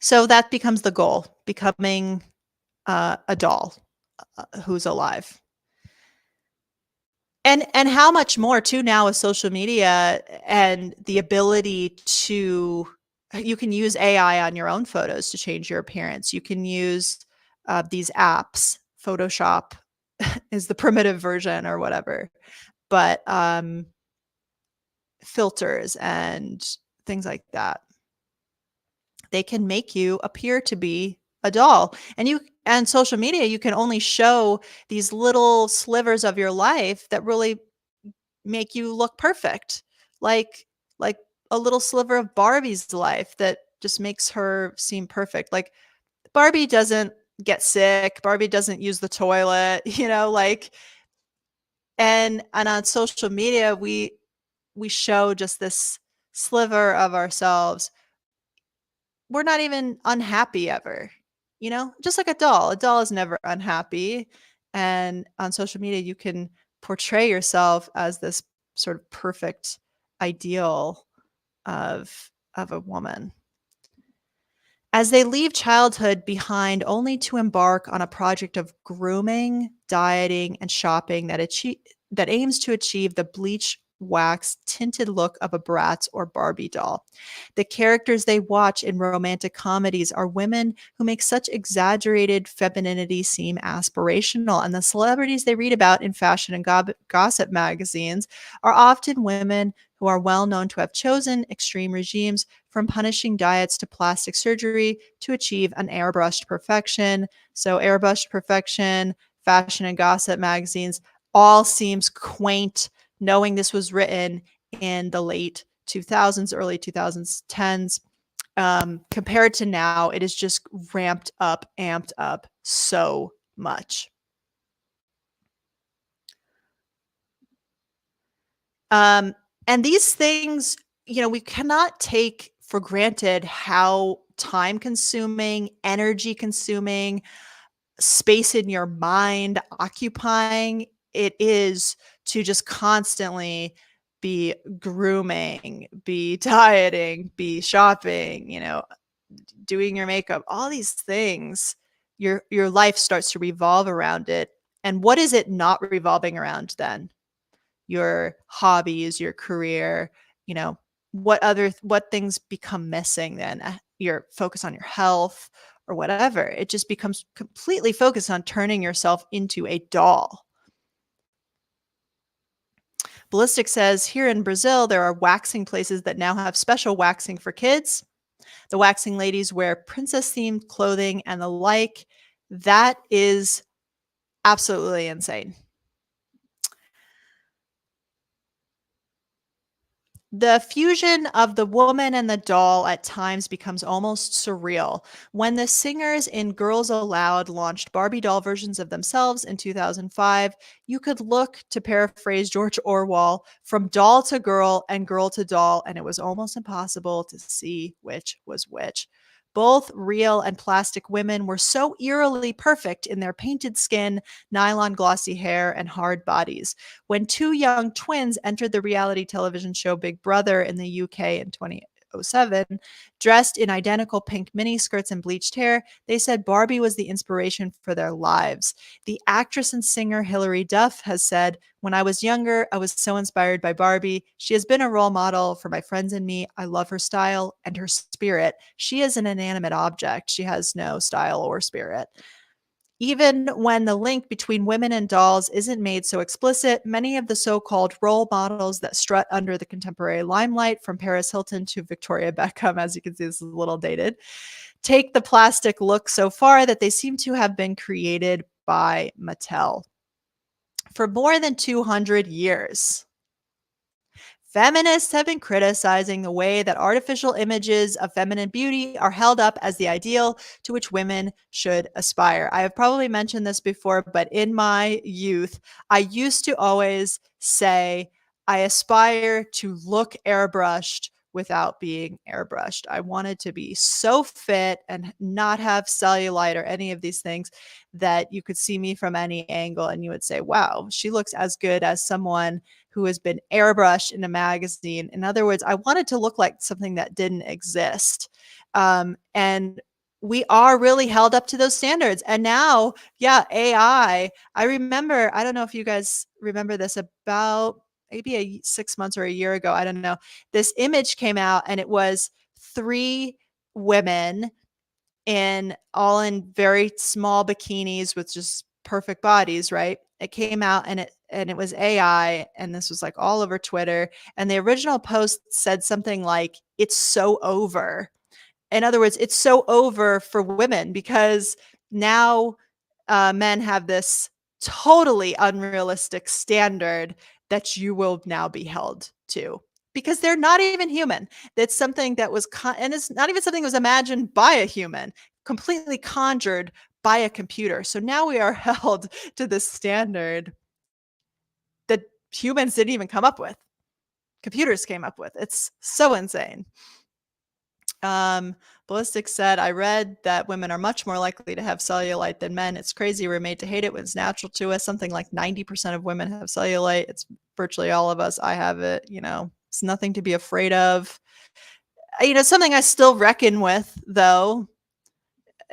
So that becomes the goal, becoming a doll who's alive. And how much more too now with social media and the ability to you can use AI on your own photos to change your appearance. You can use these apps. Photoshop is the primitive version or whatever, but filters and things like that. They can make you appear to be a doll. And social media, you can only show these little slivers of your life that really make you look perfect. Like like a little sliver of Barbie's life that just makes her seem perfect. Like Barbie doesn't get sick, Barbie doesn't use the toilet, like and on social media we show just this sliver of ourselves. We're not even unhappy ever, just like a doll. A doll is never unhappy. And on social media, you can portray yourself as this sort of perfect ideal of a woman. As they leave childhood behind only to embark on a project of grooming, dieting, and shopping that aims to achieve the bleach wax tinted look of a Bratz or Barbie doll. The characters they watch in romantic comedies are women who make such exaggerated femininity seem aspirational, and the celebrities they read about in fashion and gossip magazines are often women who are well known to have chosen extreme regimes, from punishing diets to plastic surgery, to achieve an airbrushed perfection. So, airbrushed perfection, fashion and gossip magazines, all seems quaint, knowing this was written in the late 2000s, early 2010s. Compared to now, it is just ramped up, amped up so much. And these things, we cannot take for granted how time consuming, energy consuming, space in your mind occupying it is to just constantly be grooming, be dieting, be shopping, doing your makeup, all these things. Your life starts to revolve around it. And what is it not revolving around then? Your hobbies, your career, you know, what things become missing then? Your focus on your health or whatever. It just becomes completely focused on turning yourself into a doll. Ballistic says here in Brazil, there are waxing places that now have special waxing for kids. The waxing ladies wear princess themed clothing and the like. That is absolutely insane. The fusion of the woman and the doll at times becomes almost surreal. When the singers in Girls Aloud launched Barbie doll versions of themselves in 2005, you could look, to paraphrase George Orwell, from doll to girl and girl to doll, and it was almost impossible to see which was which. Both real and plastic women were so eerily perfect in their painted skin, nylon glossy hair, and hard bodies. When two young twins entered the reality television show Big Brother in the UK in 2007, dressed in identical pink miniskirts and bleached hair, they said Barbie was the inspiration for their lives. The actress and singer Hilary Duff has said, "When I was younger, I was so inspired by Barbie. She has been a role model for my friends and me. I love her style and her spirit. She is an inanimate object. She has no style or spirit." Even when the link between women and dolls isn't made so explicit, many of the so-called role models that strut under the contemporary limelight, from Paris Hilton to Victoria Beckham, as you can see, this is a little dated, take the plastic look so far that they seem to have been created by Mattel. For more than 200 years, feminists have been criticizing the way that artificial images of feminine beauty are held up as the ideal to which women should aspire. I have probably mentioned this before, but in my youth, I used to always say, I aspire to look airbrushed without being airbrushed. I wanted to be so fit and not have cellulite or any of these things that you could see me from any angle and you would say, wow, she looks as good as someone who has been airbrushed in a magazine. In other words, I wanted to look like something that didn't exist. And we are really held up to those standards. And now, yeah, I remember, I don't know if you guys remember this, about maybe 6 months or a year ago, I don't know. This image came out and it was three women in very small bikinis with just perfect bodies, right? It came out and it was AI, and this was like all over Twitter. And the original post said something like, "It's so over." In other words, it's so over for women because now men have this totally unrealistic standard that you will now be held to because they're not even human. That's something that was, and it's not even something that was imagined by a human, completely conjured by a computer. So now we are held to this standard that humans didn't even come up with. Computers came up with. It's so insane. Ballistic said, I read that women are much more likely to have cellulite than men. It's crazy. We're made to hate it when it's natural to us. Something like 90% of women have cellulite. It's virtually all of us. I have it. It's nothing to be afraid of. Something I still reckon with, though.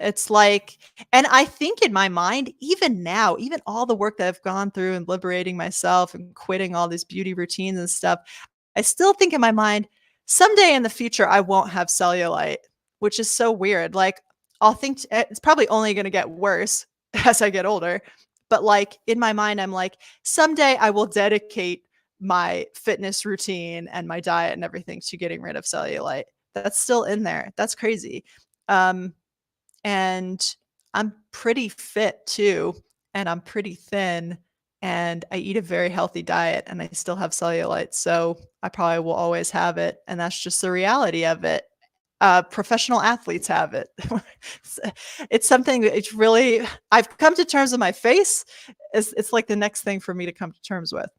It's like, and I think in my mind, even now, even all the work that I've gone through and liberating myself and quitting all these beauty routines and stuff, I still think in my mind, someday in the future, I won't have cellulite, which is so weird. Like, I'll think it's probably only going to get worse as I get older. But like in my mind, I'm like, someday I will dedicate my fitness routine and my diet and everything to getting rid of cellulite. That's still in there. That's crazy. Um, and I'm pretty fit too, and I'm pretty thin, and I eat a very healthy diet, and I still have cellulite, so I probably will always have it, and that's just the reality of it. Professional athletes have it. It's it's something that it's really, I've come to terms with my face. It's like the next thing for me to come to terms with.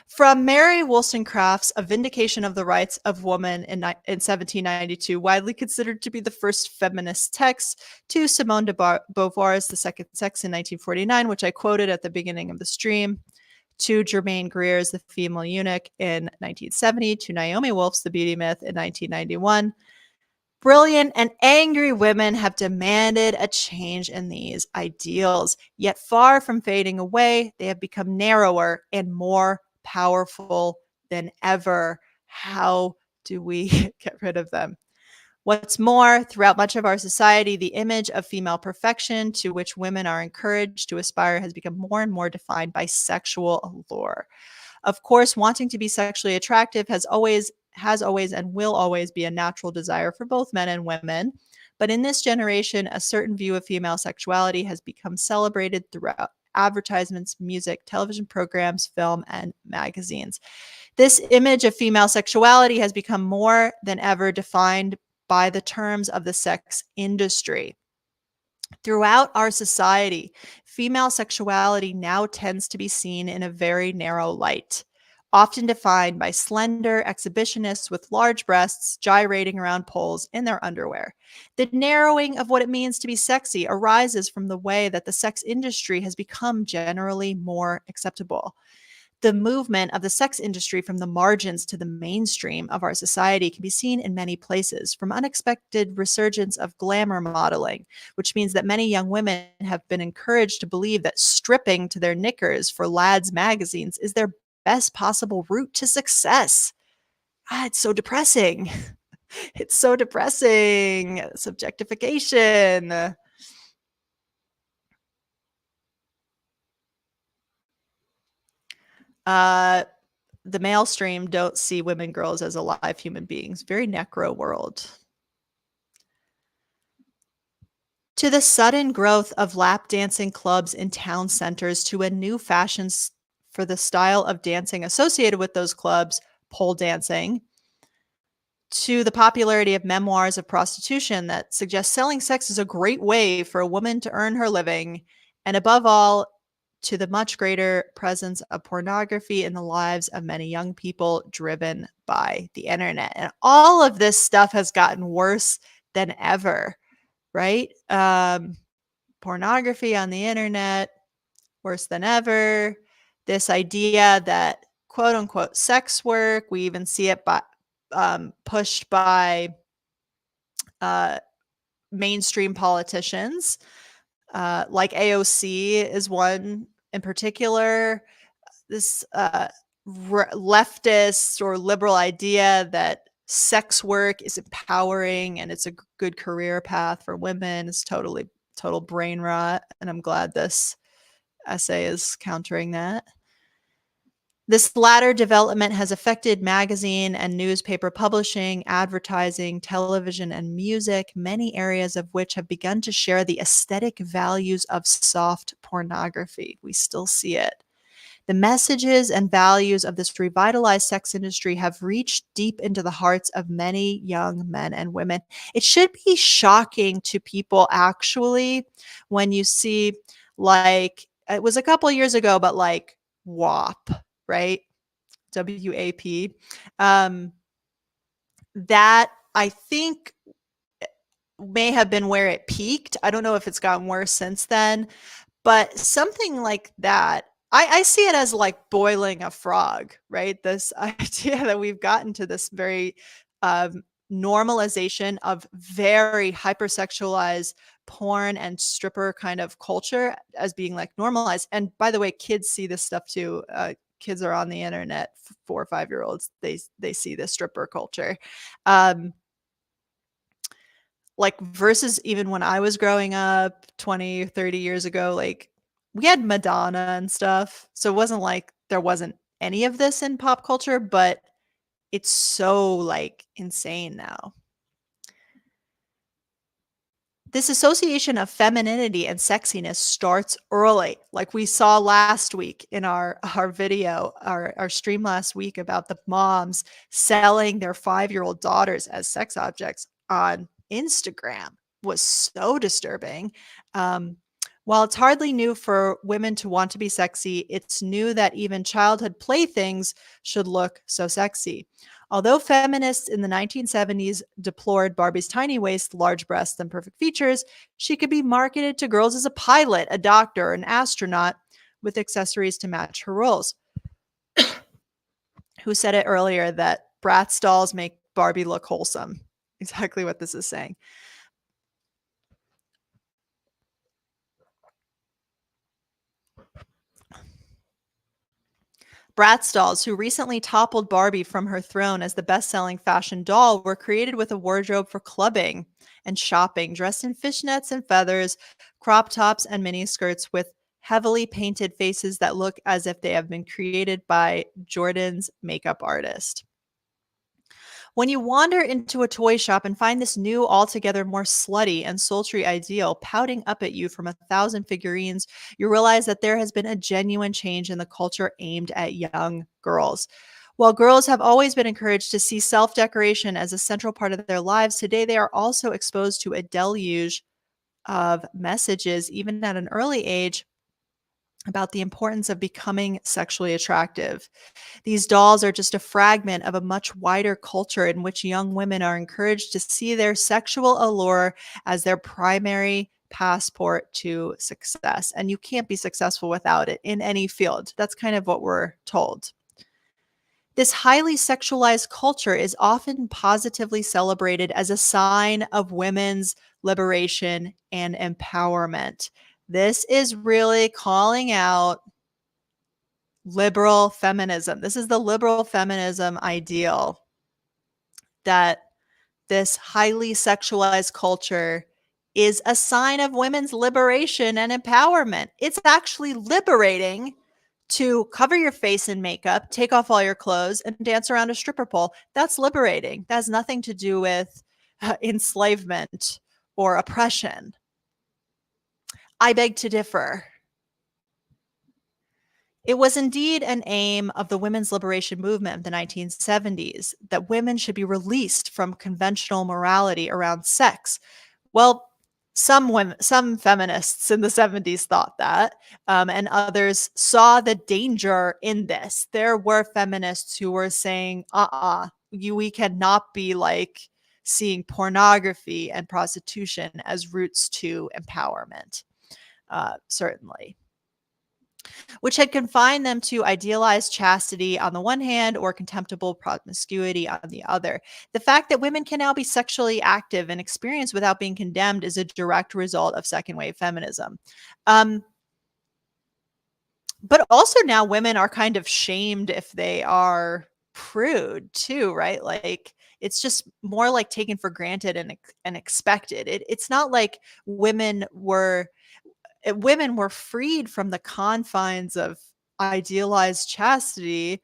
From Mary Wollstonecraft's A Vindication of the Rights of Woman in 1792, widely considered to be the first feminist text, to Simone de Beauvoir's The Second Sex in 1949, which I quoted at the beginning of the stream, to Germaine Greer's The Female Eunuch in 1970, to Naomi Wolf's The Beauty Myth in 1991. Brilliant and angry women have demanded a change in these ideals, yet far from fading away, they have become narrower and more powerful than ever. How do we get rid of them? What's more, throughout much of our society, the image of female perfection to which women are encouraged to aspire has become more and more defined by sexual allure. Of course, wanting to be sexually attractive has always and will always be a natural desire for both men and women. But in this generation, a certain view of female sexuality has become celebrated throughout advertisements, music, television programs, film, and magazines. This image of female sexuality has become more than ever defined by the terms of the sex industry. Throughout our society, female sexuality now tends to be seen in a very narrow light, often defined by slender exhibitionists with large breasts gyrating around poles in their underwear. The narrowing of what it means to be sexy arises from the way that the sex industry has become generally more acceptable. The movement of the sex industry from the margins to the mainstream of our society can be seen in many places, from unexpected resurgence of glamour modeling, which means that many young women have been encouraged to believe that stripping to their knickers for lads magazines is their best possible route to success. It's so depressing. It's so depressing. Subjectification. Uh, the male stream don't see women, girls as alive human beings. Very necro world. To the sudden growth of lap dancing clubs in town centers, to a new fashion for the style of dancing associated with those clubs, pole dancing, to the popularity of memoirs of prostitution that suggest selling sex is a great way for a woman to earn her living, and above all, to the much greater presence of pornography in the lives of many young people driven by the internet. And all of this stuff has gotten worse than ever, right? Pornography on the internet, worse than ever. This idea that quote unquote sex work, we even see it pushed by mainstream politicians, like AOC is one in particular. This leftist or liberal idea that sex work is empowering and it's a good career path for women is total brain rot. And I'm glad this essay is countering that. This latter development has affected magazine and newspaper publishing, advertising, television, and music, many areas of which have begun to share the aesthetic values of soft pornography. We still see it. The messages and values of this revitalized sex industry have reached deep into the hearts of many young men and women. It should be shocking to people, actually, when you see, like, it was a couple years ago, but like WAP, right? WAP. That I think may have been where it peaked. I don't know if it's gotten worse since then, but something like that, I see it as like boiling a frog, right? This idea that we've gotten to this very normalization of very hypersexualized porn and stripper kind of culture as being like normalized. And by the way, kids see this stuff too. Kids are on the internet, 4 or 5-year-olds. They see the stripper culture. Like versus even when I was growing up 20, 30 years ago, like we had Madonna and stuff. So it wasn't like there wasn't any of this in pop culture, but it's so like insane now. This association of femininity and sexiness starts early, like we saw last week in our video, our stream last week about the moms selling their 5-year-old daughters as sex objects on Instagram was so disturbing. While it's hardly new for women to want to be sexy, it's new that even childhood playthings should look so sexy. Although feminists in the 1970s deplored Barbie's tiny waist, large breasts, and perfect features, she could be marketed to girls as a pilot, a doctor, or an astronaut with accessories to match her roles. Who said it earlier that Bratz dolls make Barbie look wholesome? Exactly what this is saying. Bratz dolls, who recently toppled Barbie from her throne as the best-selling fashion doll, were created with a wardrobe for clubbing and shopping, dressed in fishnets and feathers, crop tops, and miniskirts with heavily painted faces that look as if they have been created by Jordan's makeup artist. When you wander into a toy shop and find this new, altogether more slutty and sultry ideal pouting up at you from 1,000 figurines, you realize that there has been a genuine change in the culture aimed at young girls. While girls have always been encouraged to see self-decoration as a central part of their lives, today they are also exposed to a deluge of messages, even at an early age, about the importance of becoming sexually attractive. These dolls are just a fragment of a much wider culture in which young women are encouraged to see their sexual allure as their primary passport to success. And you can't be successful without it in any field. That's kind of what we're told. This highly sexualized culture is often positively celebrated as a sign of women's liberation and empowerment. This is really calling out liberal feminism. This is the liberal feminism ideal that this highly sexualized culture is a sign of women's liberation and empowerment. It's actually liberating to cover your face in makeup, take off all your clothes, and dance around a stripper pole. That's liberating. That has nothing to do with enslavement or oppression. I beg to differ. It was indeed an aim of the women's liberation movement of the 1970s that women should be released from conventional morality around sex. Well, some feminists in the 70s thought that, and others saw the danger in this. There were feminists who were saying, we cannot be like seeing pornography and prostitution as routes to empowerment. Certainly. which had confined them to idealized chastity on the one hand or contemptible promiscuity on the other. The fact that women can now be sexually active and experience without being condemned is a direct result of second wave feminism. Um, but also now women are kind of shamed if they are prude too, right? Like it's just more like taken for granted and expected. It's not like women were freed from the confines of idealized chastity,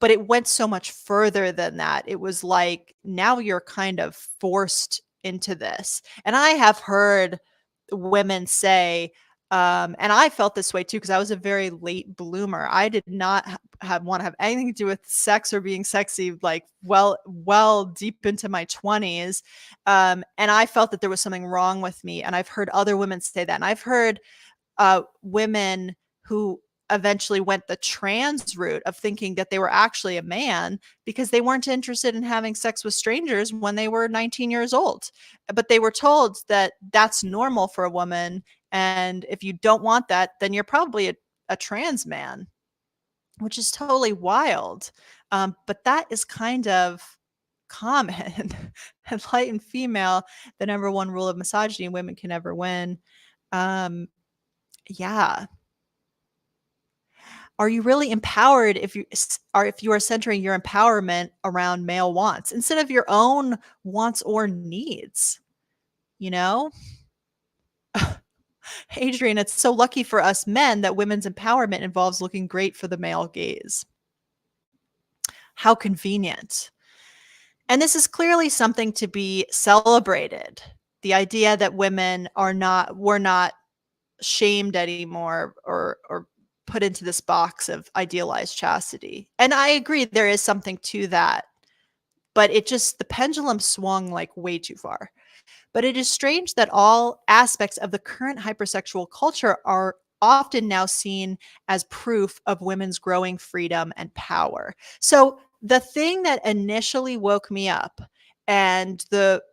but it went so much further than that. It was like, now you're kind of forced into this. And I have heard women say, and I felt this way too, because I was a very late bloomer. I did not want to have anything to do with sex or being sexy, like well deep into my 20s. And I felt that there was something wrong with me. And I've heard other women say that. And I've heard women who eventually went the trans route of thinking that they were actually a man because they weren't interested in having sex with strangers when they were 19 years old. But they were told that that's normal for a woman. And if you don't want that, then you're probably a trans man, which is totally wild. But that is kind of common. Enlightened female, the number one rule of misogyny: women can never win. Yeah. Are you really empowered if you are centering your empowerment around male wants instead of your own wants or needs? You know? Adrian, it's so lucky for us men that women's empowerment involves looking great for the male gaze. How convenient. And this is clearly something to be celebrated. The idea that women were not shamed anymore or put into this box of idealized chastity. And I agree there is something to that, but the pendulum swung like way too far. But it is strange that all aspects of the current hypersexual culture are often now seen as proof of women's growing freedom and power. So the thing that initially woke me up, and the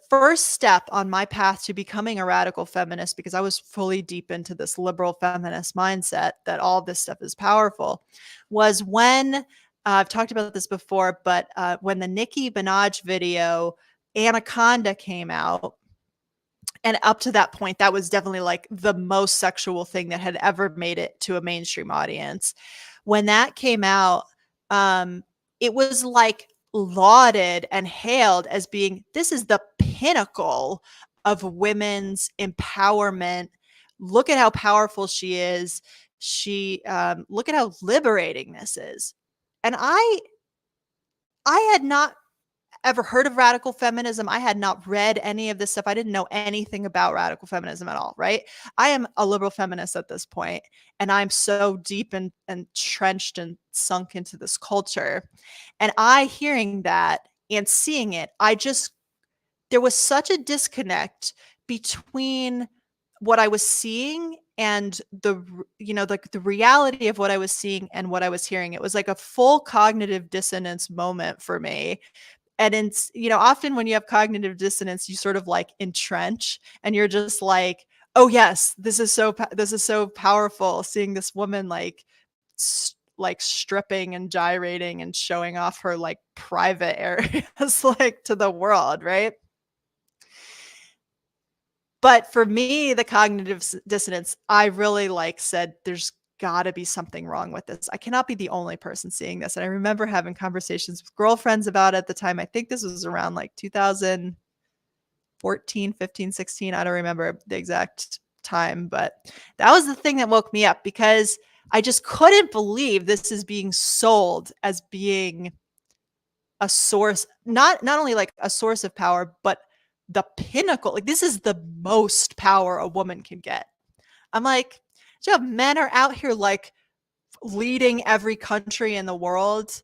first step on my path to becoming a radical feminist, because I was fully deep into this liberal feminist mindset that all this stuff is powerful, was when I've talked about this before, but when the Nicki Minaj video Anaconda came out, and up to that point, that was definitely like the most sexual thing that had ever made it to a mainstream audience. When that came out, it was like lauded and hailed as being, this is the pinnacle of women's empowerment. Look at how powerful she is. Look at how liberating this is. And I had not ever heard of radical feminism. I had not read any of this stuff. I didn't know anything about radical feminism at all, right? I am a liberal feminist at this point, and I'm so deep and entrenched and sunk into this culture. And I hearing that and seeing it, there was such a disconnect between what I was seeing and the reality of what I was seeing and what I was hearing. It was like a full cognitive dissonance moment for me. And often when you have cognitive dissonance, you sort of like entrench and you're just like, oh yes, this is so powerful, seeing this woman like stripping and gyrating and showing off her like private areas like to the world, right? But for me, the cognitive dissonance, I really like said, there's got to be something wrong with this. I cannot be the only person seeing this. And I remember having conversations with girlfriends about it at the time. I think this was around like 2014, 15, 16. I don't remember the exact time, but that was the thing that woke me up, because I just couldn't believe this is being sold as being a source, not only like a source of power, but the pinnacle. Like, this is the most power a woman can get. I'm like, men are out here like leading every country in the world,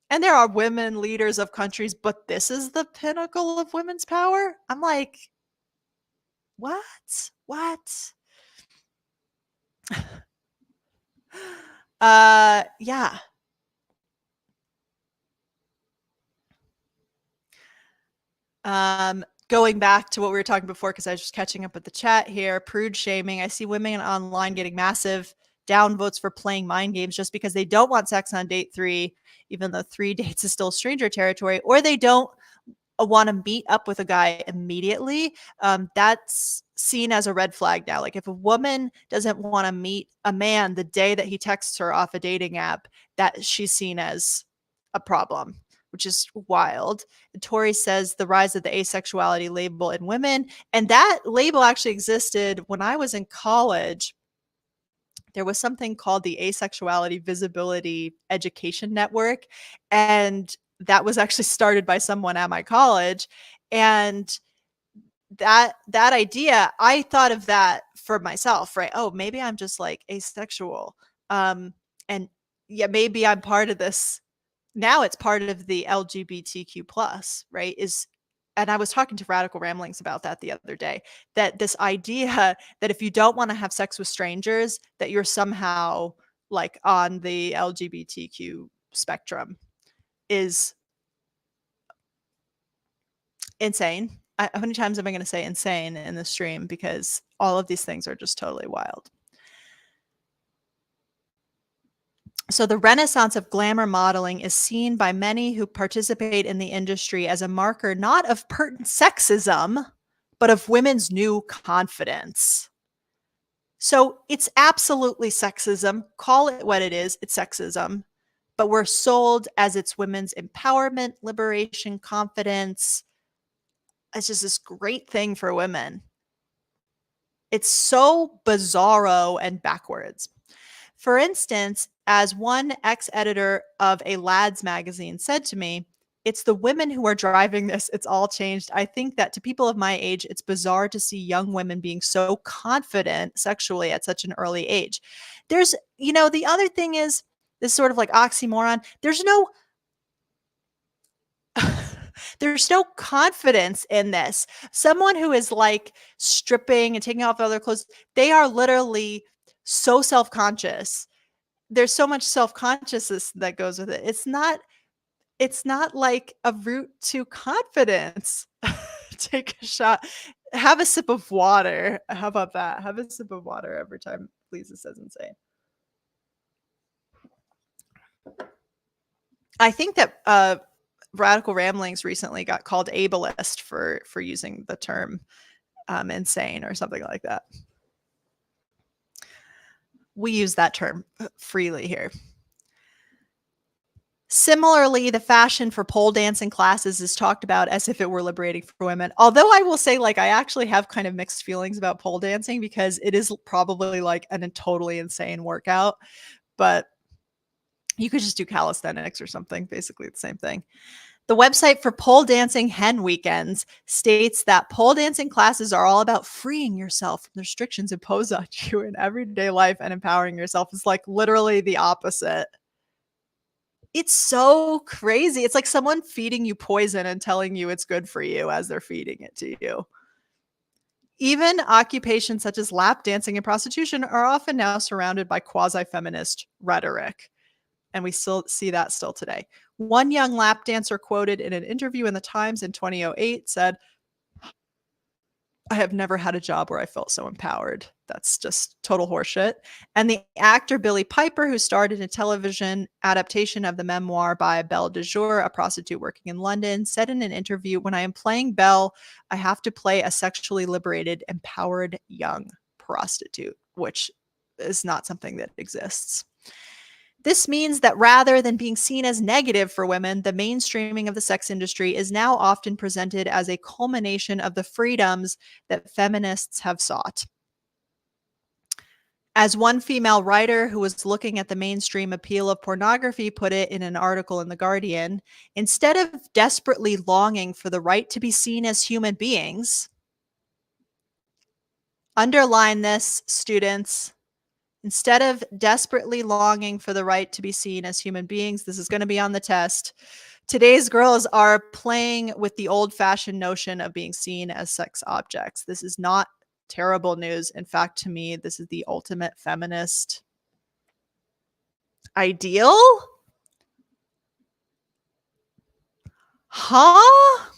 and there are women leaders of countries, but this is the pinnacle of women's power. I'm like, what? Yeah. Going back to what we were talking before, because I was just catching up with the chat here, prude shaming. I see women online getting massive down votes for playing mind games just because they don't want sex on date 3, even though 3 dates is still stranger territory, or they don't want to meet up with a guy immediately. That's seen as a red flag now. Like if a woman doesn't want to meet a man the day that he texts her off a dating app, that she's seen as a problem, which is wild. And Tori says the rise of the asexuality label in women, and that label actually existed when I was in college. There was something called the Asexuality Visibility Education Network, and that was actually started by someone at my college. And that idea, I thought of that for myself, right? Oh, maybe I'm just like asexual. And yeah, maybe I'm part of this. Now it's part of the LGBTQ plus, right? And I was talking to Radical Ramblings about that the other day, that this idea that if you don't want to have sex with strangers, that you're somehow like on the LGBTQ spectrum is insane. How many times am I going to say insane in the stream? Because all of these things are just totally wild. So the renaissance of glamour modeling is seen by many who participate in the industry as a marker not of pertinent sexism, but of women's new confidence. So it's absolutely sexism. Call it what it is. It's sexism. But we're sold as it's women's empowerment, liberation, confidence. It's just this great thing for women. It's so bizarro and backwards. For instance, as one ex-editor of a lads magazine said to me, it's the women who are driving this. It's all changed. I think that to people of my age, it's bizarre to see young women being so confident sexually at such an early age. There's, the other thing is this sort of like oxymoron. There's no there's no confidence in this. Someone who is like stripping and taking off other clothes, they are literally so self-conscious. There's so much self-consciousness that goes with it. It's not like a route to confidence. Take a shot. Have a sip of water. How about that? Have a sip of water every time Lisa says insane. I think that Radical Ramblings recently got called ableist for using the term insane or something like that. We use that term freely here. Similarly, the fashion for pole dancing classes is talked about as if it were liberating for women. Although I will say, like, I actually have kind of mixed feelings about pole dancing because it is probably like a totally insane workout, but you could just do calisthenics or something, basically the same thing. The website for pole dancing hen weekends states that pole dancing classes are all about freeing yourself from the restrictions imposed on you in everyday life and empowering yourself. It's like literally the opposite. It's so crazy. It's like someone feeding you poison and telling you it's good for you as they're feeding it to you. Even occupations such as lap dancing and prostitution are often now surrounded by quasi-feminist rhetoric. And we still see that still today. One young lap dancer quoted in an interview in the Times in 2008 said, I have never had a job where I felt so empowered. That's just total horseshit. And the actor Billy Piper, who starred in a television adaptation of the memoir by Belle de Jour, a prostitute working in London, said in an interview, when I am playing Belle, I have to play a sexually liberated, empowered young prostitute, which is not something that exists. This means that rather than being seen as negative for women, the mainstreaming of the sex industry is now often presented as a culmination of the freedoms that feminists have sought. As one female writer who was looking at the mainstream appeal of pornography put it in an article in The Guardian, instead of desperately longing for the right to be seen as human beings, underline this, students, instead of desperately longing for the right to be seen as human beings, this is going to be on the test. Today's girls are playing with the old-fashioned notion of being seen as sex objects. This is not terrible news. In fact, to me, this is the ultimate feminist ideal. Huh?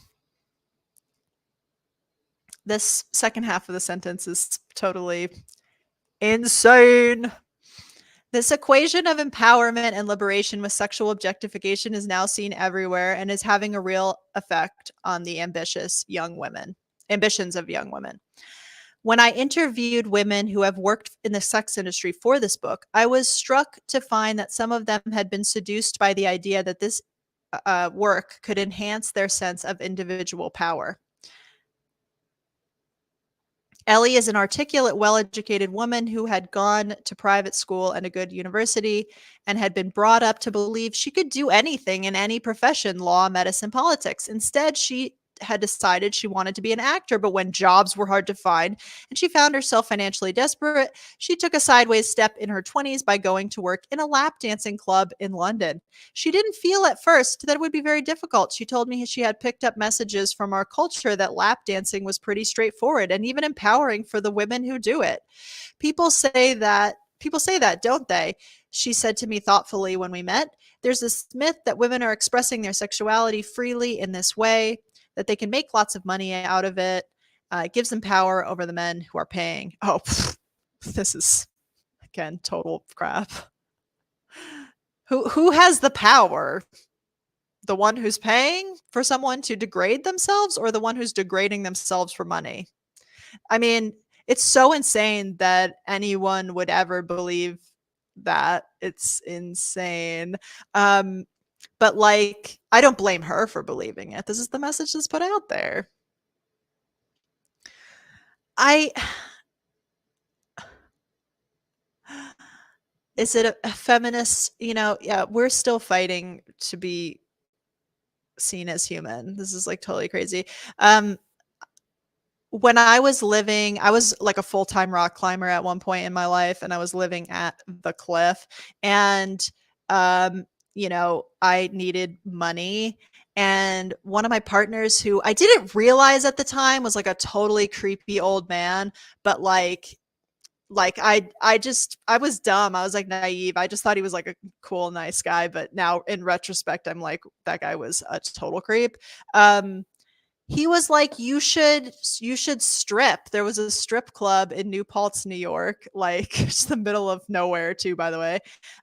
This second half of the sentence is totally insane. This equation of empowerment and liberation with sexual objectification is now seen everywhere and is having a real effect on the ambitions of young women. When I interviewed women who have worked in the sex industry for this book, I was struck to find that some of them had been seduced by the idea that this work could enhance their sense of individual power. Ellie is an articulate, well educated woman who had gone to private school and a good university and had been brought up to believe she could do anything in any profession, law, medicine, politics. Instead, she had decided she wanted to be an actor, but when jobs were hard to find and she found herself financially desperate, she took a sideways step in her 20s by going to work in a lap dancing club in London. She didn't feel at first that it would be very difficult. She told me she had picked up messages from our culture that lap dancing was pretty straightforward and even empowering for the women who do it. People say that, don't they? She said to me thoughtfully when we met. There's this myth that women are expressing their sexuality freely in this way, that they can make lots of money out of it. It gives them power over the men who are paying. Oh, this is, again, total crap. Who has the power? The one who's paying for someone to degrade themselves or the one who's degrading themselves for money? I mean, it's so insane that anyone would ever believe that. It's insane. But like, I don't blame her for believing it. This is the message that's put out there. I Is it a feminist, yeah, we're still fighting to be seen as human. This is like totally crazy. Um when I was like a full-time rock climber at one point in my life, and I was living at the cliff, and um I needed money, and one of my partners, who I didn't realize at the time was like a totally creepy old man, but I was dumb. I was like naive. I just thought he was like a cool, nice guy. But now in retrospect, I'm like, that guy was a total creep. Um, he was like, you should strip. There was a strip club in New Paltz, New York, like just the middle of nowhere too, by the way.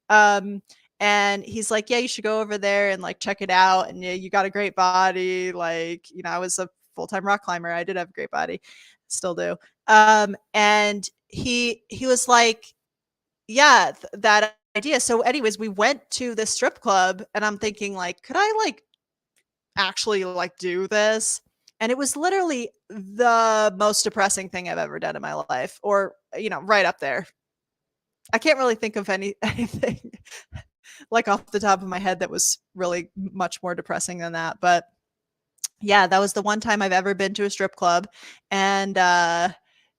Um, and he's like, yeah, you should go over there and like check it out. And yeah, you got a great body. Like, I was a full-time rock climber. I did have a great body, still do. And he was like, yeah, that idea. So anyways, we went to the strip club and I'm thinking like, could I like actually like do this? And it was literally the most depressing thing I've ever done in my life, or right up there. I can't really think of anything like off the top of my head that was really much more depressing than that. But yeah, that was the one time I've ever been to a strip club, and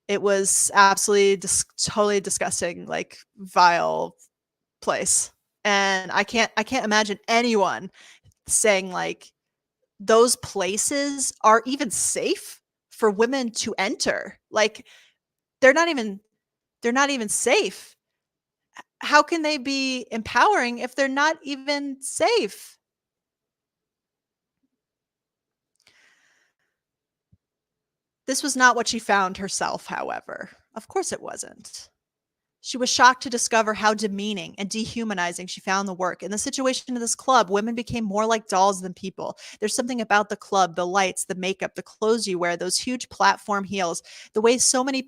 it was absolutely totally disgusting, like vile place. And I can't imagine anyone saying like those places are even safe for women to enter. Like they're not even they're not even safe. How can they be empowering if they're not even safe? This was not what she found herself, however. Of course it wasn't. She was shocked to discover how demeaning and dehumanizing she found the work. In the situation of this club, women became more like dolls than people. There's something about the club, the lights, the makeup, the clothes you wear, those huge platform heels, the way so many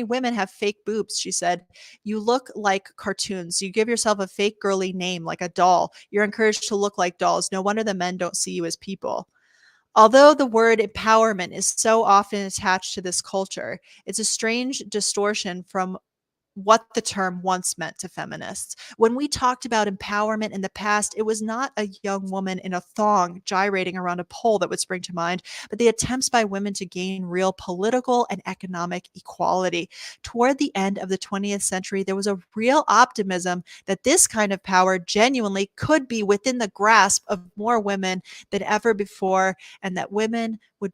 women have fake boobs, she said. You look like cartoons. You give yourself a fake girly name like a doll. You're encouraged to look like dolls. No wonder the men don't see you as people. Although the word empowerment is so often attached to this culture, it's a strange distortion from what the term once meant to feminists. When we talked about empowerment in the past, it was not a young woman in a thong gyrating around a pole that would spring to mind, but the attempts by women to gain real political and economic equality. Toward the end of the 20th century, there was a real optimism that this kind of power genuinely could be within the grasp of more women than ever before, and that women would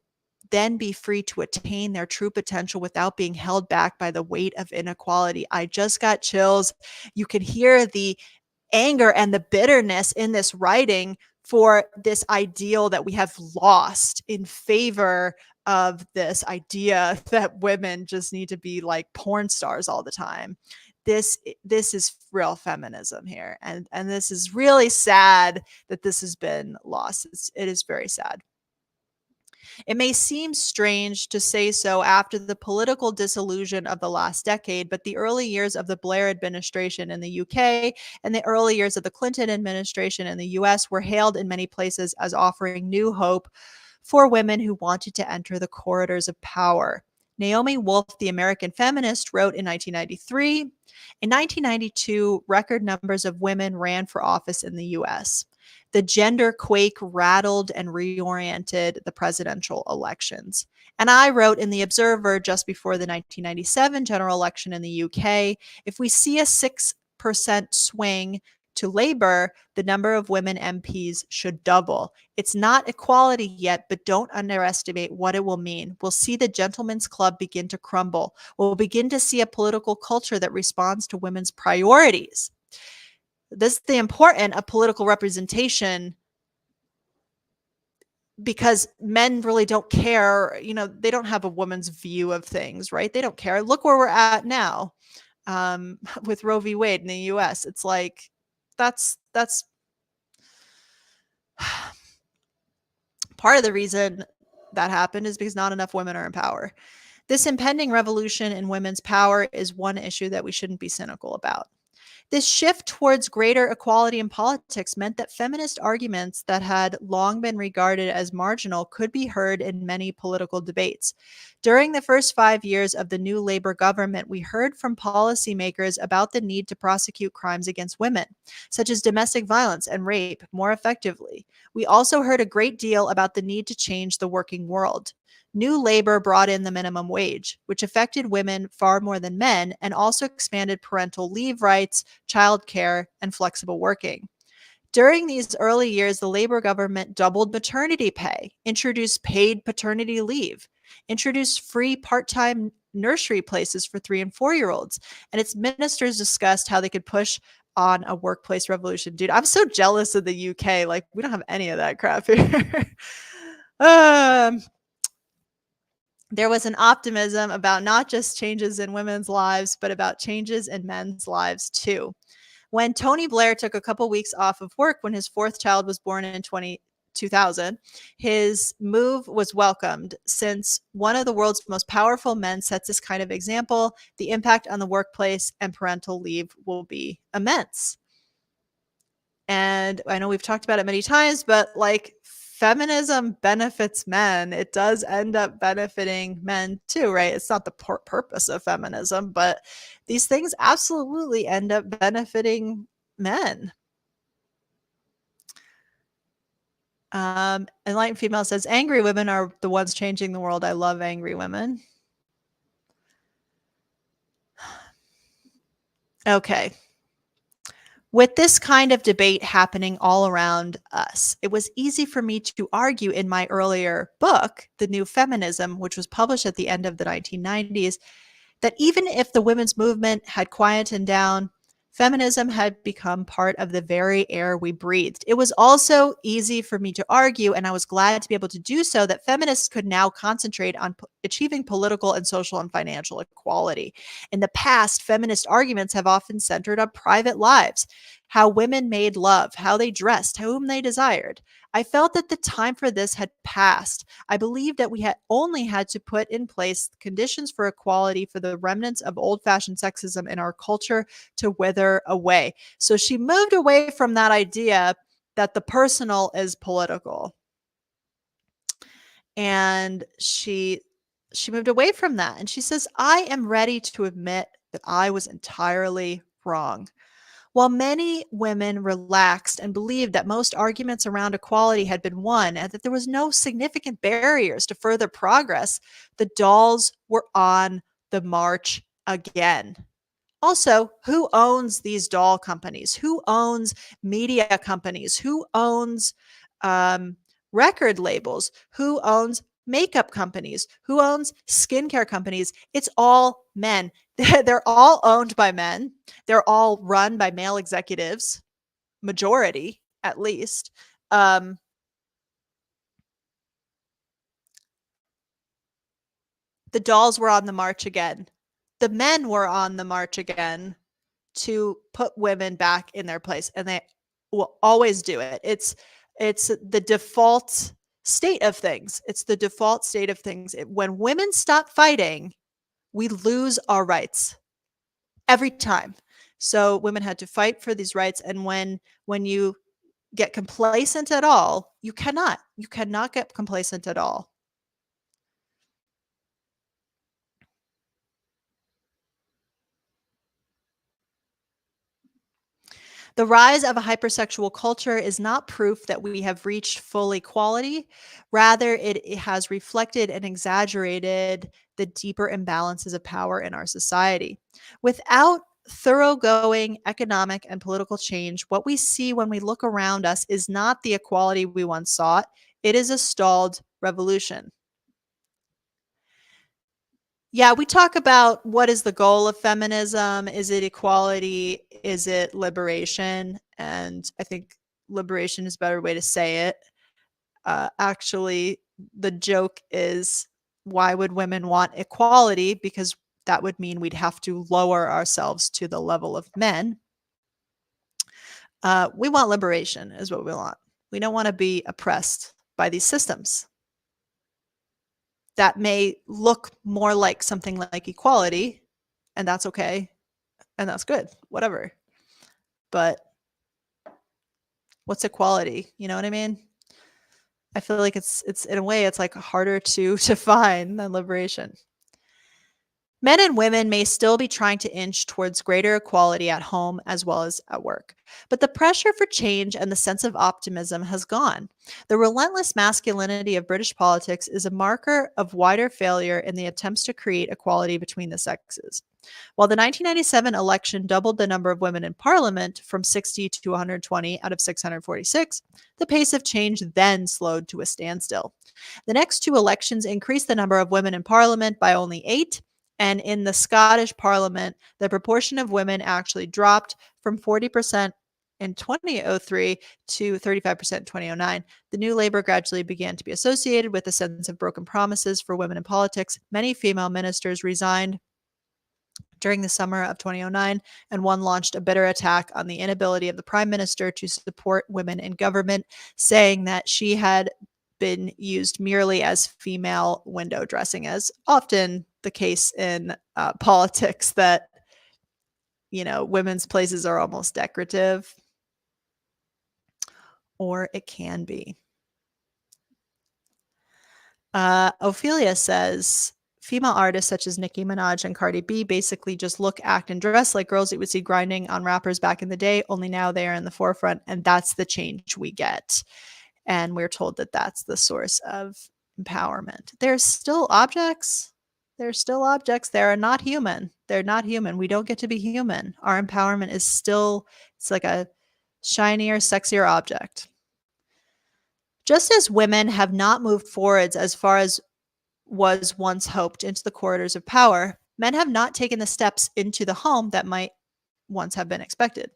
then be free to attain their true potential without being held back by the weight of inequality. I just got chills. You can hear the anger and the bitterness in this writing for this ideal that we have lost in favor of this idea that women just need to be like porn stars all the time. this is real feminism here, and this is really sad that this has been lost. It is very sad. It may seem strange to say so after the political disillusion of the last decade, but the early years of the Blair administration in the UK and the early years of the Clinton administration in the US were hailed in many places as offering new hope for women who wanted to enter the corridors of power. Naomi Wolf, the American feminist, wrote in 1993, in 1992, record numbers of women ran for office in the US. The gender quake rattled and reoriented the presidential elections. And I wrote in The Observer just before the 1997 general election in the UK, if we see a 6% swing to Labour, the number of women MPs should double. It's not equality yet, but don't underestimate what it will mean. We'll see the gentleman's club begin to crumble. We'll begin to see a political culture that responds to women's priorities. This is the importance of political representation, because men really don't care. They don't have a woman's view of things, right? They don't care. Look where we're at now, with Roe v. Wade in the US. It's like, that's part of the reason that happened is because not enough women are in power. This impending revolution in women's power is one issue that we shouldn't be cynical about. This shift towards greater equality in politics meant that feminist arguments that had long been regarded as marginal could be heard in many political debates. During the first 5 years of the new Labour government, we heard from policymakers about the need to prosecute crimes against women, such as domestic violence and rape, more effectively. We also heard a great deal about the need to change the working world. New Labour brought in the minimum wage, which affected women far more than men, and also expanded parental leave rights, childcare, and flexible working. During these early years, the Labour government doubled maternity pay, introduced paid paternity leave, introduced free part-time nursery places for 3 and 4-year-olds, and its ministers discussed how they could push on a workplace revolution. Dude, I'm so jealous of the UK. Like, we don't have any of that crap here. There was an optimism about not just changes in women's lives, but about changes in men's lives too. When Tony Blair took a couple weeks off of work when his 4th child was born in 2000, his move was welcomed. Since one of the world's most powerful men sets this kind of example, the impact on the workplace and parental leave will be immense. And I know we've talked about it many times, but like, feminism benefits men. It does end up benefiting men too, right? It's not the purpose of feminism, but these things absolutely end up benefiting men. Enlightened Female says, angry women are the ones changing the world. I love angry women. Okay. With this kind of debate happening all around us, it was easy for me to argue in my earlier book, The New Feminism, which was published at the end of the 1990s, that even if the women's movement had quietened down, feminism had become part of the very air we breathed. It was also easy for me to argue, and I was glad to be able to do so, that feminists could now concentrate on achieving political and social and financial equality. In the past, feminist arguments have often centered on private lives, how women made love, how they dressed, whom they desired. I felt that the time for this had passed. I believed that we had only had to put in place conditions for equality for the remnants of old-fashioned sexism in our culture to wither away. So she moved away from that idea that the personal is political. And she moved away from that. And she says, I am ready to admit that I was entirely wrong. While many women relaxed and believed that most arguments around equality had been won and that there was no significant barriers to further progress, the dolls were on the march again. Also, who owns these doll companies? Who owns media companies? Who owns record labels? Who owns makeup companies? Who owns skincare companies? It's all men. They're all owned by men. They're all run by male executives, majority at least. The dolls were on the march again. The men were on the march again. to put women back in their place, and they will always do it. It's the default state of things. It's the default state of things. When women stop fighting, we lose our rights every time. So women had to fight for these rights, and when you get complacent at all, you cannot get complacent at all. The rise of a hypersexual culture is not proof that we have reached full equality. Rather, it has reflected and exaggerated the deeper imbalances of power in our society. Without thoroughgoing economic and political change, what we see when we look around us is not the equality we once sought, it is a stalled revolution. Yeah, we talk about what is the goal of feminism? Is it equality? Is it liberation? And I think liberation is a better way to say it. Actually, the joke is, why would women want equality? Because that would mean we'd have to lower ourselves to the level of men. We want liberation, is what we want. We don't want to be oppressed by these systems that may look more like something like equality, and that's okay, and that's good, whatever. But what's equality? You know what I mean? I feel like it's in a way it's like harder to define than liberation. Men and women may still be trying to inch towards greater equality at home as well as at work, but the pressure for change and the sense of optimism has gone. The relentless masculinity of British politics is a marker of wider failure in the attempts to create equality between the sexes. While the 1997 election doubled the number of women in parliament from 60 to 120 out of 646, the pace of change then slowed to a standstill. The next two elections increased the number of women in parliament by only 8, and in the Scottish Parliament, the proportion of women actually dropped from 40% in 2003 to 35% in 2009. The new Labour gradually began to be associated with a sense of broken promises for women in politics. Many female ministers resigned during the summer of 2009, and one launched a bitter attack on the inability of the prime minister to support women in government, saying that she had been used merely as female window dressing, as often the case in politics, that, you know, women's places are almost decorative, or it can be. Ophelia says, female artists such as Nicki Minaj and Cardi B basically just look, act, and dress like girls that you would see grinding on rappers back in the day, only now they are in the forefront, and that's the change we get. And we're told that that's the source of empowerment. There's still objects. They're still objects. They are not human. They're not human. We don't get to be human. Our empowerment is still, it's like a shinier, sexier object. Just as women have not moved forwards as far as was once hoped into the corridors of power, men have not taken the steps into the home that might once have been expected.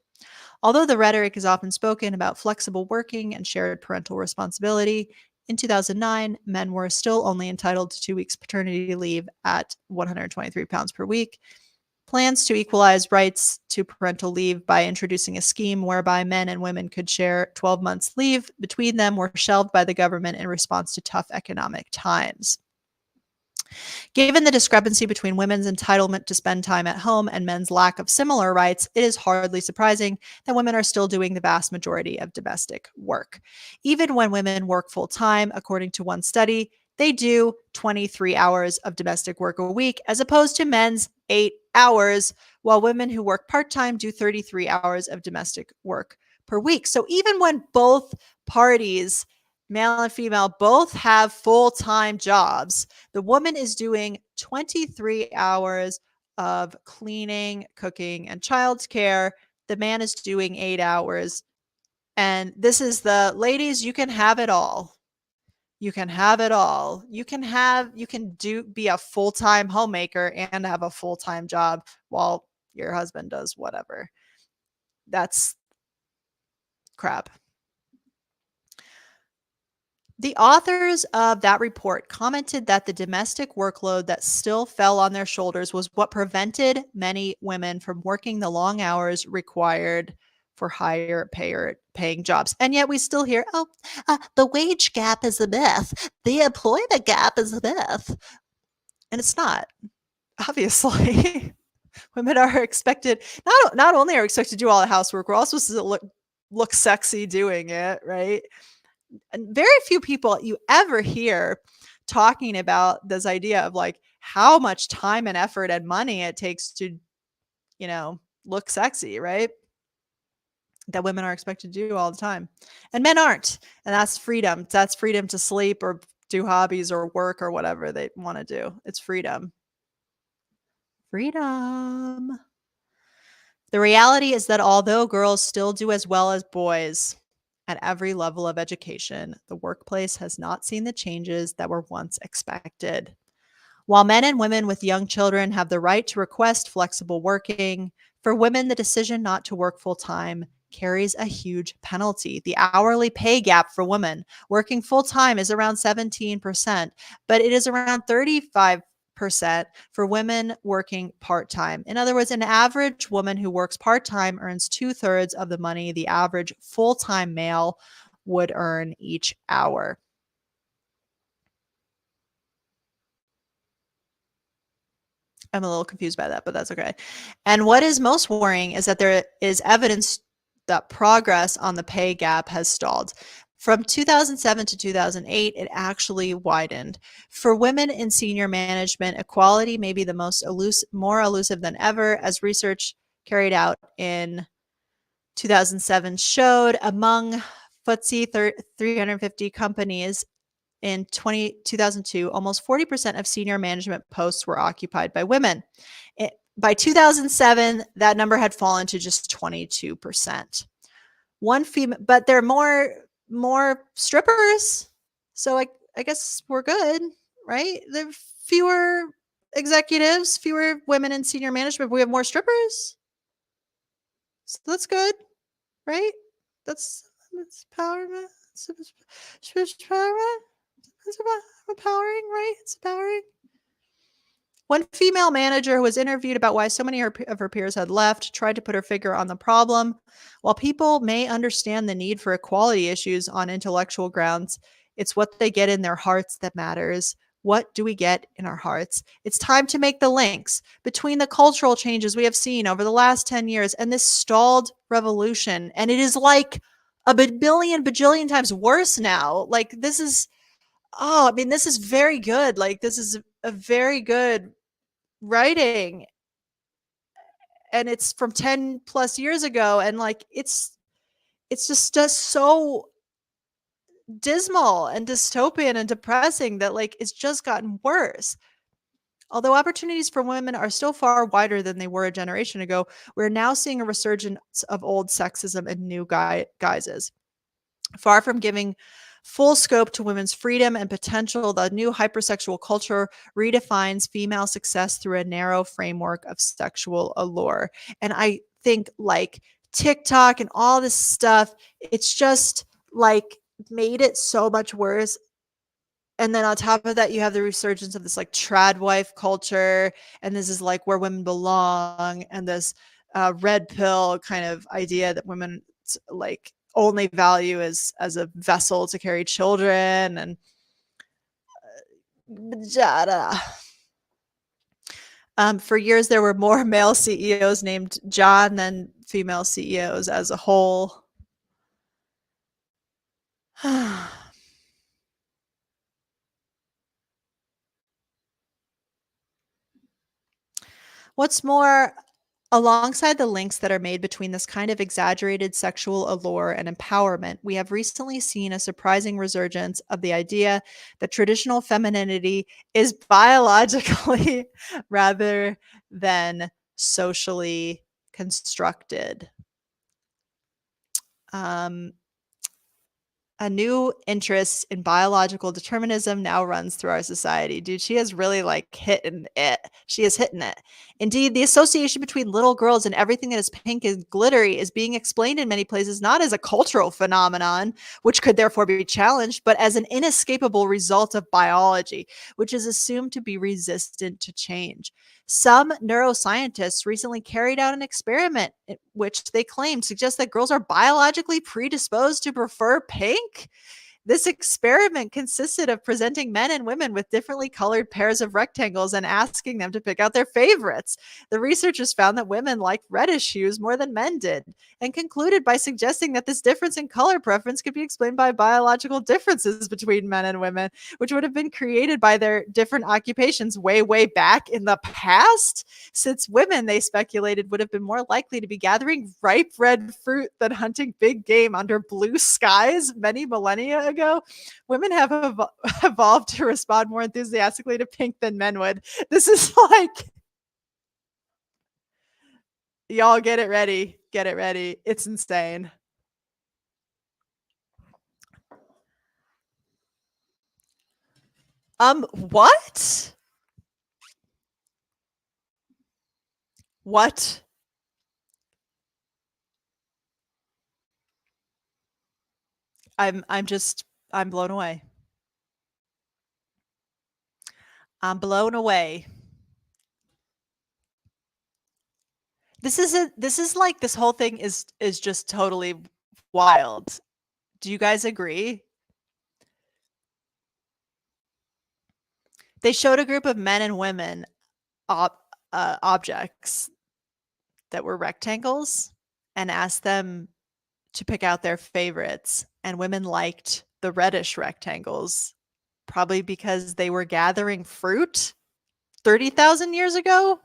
Although the rhetoric is often spoken about flexible working and shared parental responsibility, in 2009, men were still only entitled to 2 weeks paternity leave at 123 pounds per week. Plans to equalize rights to parental leave by introducing a scheme whereby men and women could share 12 months leave between them were shelved by the government in response to tough economic times. Given the discrepancy between women's entitlement to spend time at home and men's lack of similar rights, it is hardly surprising that women are still doing the vast majority of domestic work. Even when women work full-time, according to one study, they do 23 hours of domestic work a week, as opposed to men's 8 hours, while women who work part-time do 33 hours of domestic work per week. So even when both parties, male and female, both have full-time jobs, the woman is doing 23 hours of cleaning, cooking, and childcare. The man is doing 8 hours. And this is the, ladies, you can have it all. You can have it all. You can be a full-time homemaker and have a full-time job while your husband does whatever. That's crap. The authors of that report commented that the domestic workload that still fell on their shoulders was what prevented many women from working the long hours required for higher paying jobs. And yet we still hear, oh, the wage gap is a myth. The employment gap is a myth. And it's not, obviously. Women are expected, not only are expected to do all the housework, we're also supposed to look sexy doing it, right? And very few people you ever hear talking about this idea of like how much time and effort and money it takes to, look sexy, right? That women are expected to do all the time. And men aren't. And that's freedom. That's freedom to sleep or do hobbies or work or whatever they want to do. It's freedom. Freedom. The reality is that although girls still do as well as boys at every level of education, the workplace has not seen the changes that were once expected. While men and women with young children have the right to request flexible working, for women, the decision not to work full time carries a huge penalty. The hourly pay gap for women working full time is around 17%, but it is around 35% for women working part time. In other words, an average woman who works part time earns 2/3 of the money the average full time male would earn each hour. I'm a little confused by that, but that's okay. And what is most worrying is that there is evidence that progress on the pay gap has stalled. From 2007 to 2008, it actually widened. For women in senior management, equality may be the more elusive than ever, as research carried out in 2007 showed among FTSE 350 companies in 2002, almost 40% of senior management posts were occupied by women. By 2007, that number had fallen to just 22%. One female, but there are more strippers. So I guess we're good, right? There are fewer executives, fewer women in senior management. But we have more strippers. So that's good, right? That's empowerment. It's empowerment. It's empowering, right? It's empowering. One female manager who was interviewed about why so many of her peers had left tried to put her finger on the problem. While people may understand the need for equality issues on intellectual grounds, it's what they get in their hearts that matters. What do we get in our hearts? It's time to make the links between the cultural changes we have seen over the last 10 years and this stalled revolution. And it is like a billion, bajillion times worse now. Like, this is, oh, I mean, this is very good. Like, this is a very good writing, and it's from 10 plus years ago, and like it's just so dismal and dystopian and depressing that like it's just gotten worse. Although opportunities for women are still far wider than they were a generation ago, we're now seeing a resurgence of old sexism in new guises. Far from giving full scope to women's freedom and potential, the new hypersexual culture redefines female success through a narrow framework of sexual allure. And I think like TikTok and all this stuff, it's just like made it so much worse. And then on top of that, you have the resurgence of this like trad wife culture. And this is like where women belong. And this red pill kind of idea that women like only value as a vessel to carry children and for years there were more male CEOs named John than female CEOs as a whole. What's more, alongside the links that are made between this kind of exaggerated sexual allure and empowerment, we have recently seen a surprising resurgence of the idea that traditional femininity is biologically rather than socially constructed. Um, A new interest in biological determinism now runs through our society. Dude, she has really like hitting it. She is hitting it. Indeed, the association between little girls and everything that is pink and glittery is being explained in many places not as a cultural phenomenon, which could therefore be challenged, but as an inescapable result of biology, which is assumed to be resistant to change. Some neuroscientists recently carried out an experiment which they claimed suggests that girls are biologically predisposed to prefer pink. This experiment consisted of presenting men and women with differently colored pairs of rectangles and asking them to pick out their favorites. The researchers found that women liked reddish hues more than men did, and concluded by suggesting that this difference in color preference could be explained by biological differences between men and women, which would have been created by their different occupations way, way back in the past. Since women, they speculated, would have been more likely to be gathering ripe red fruit than hunting big game under blue skies many millennia ago. Women have evolved to respond more enthusiastically to pink than men would. This is like, y'all get it ready. Get it ready. It's insane. What? What? I'm blown away. I'm blown away. This is like this whole thing is just totally wild. Do you guys agree? They showed a group of men and women objects that were rectangles and asked them to pick out their favorites. And women liked the reddish rectangles, probably because they were gathering fruit 30,000 years ago.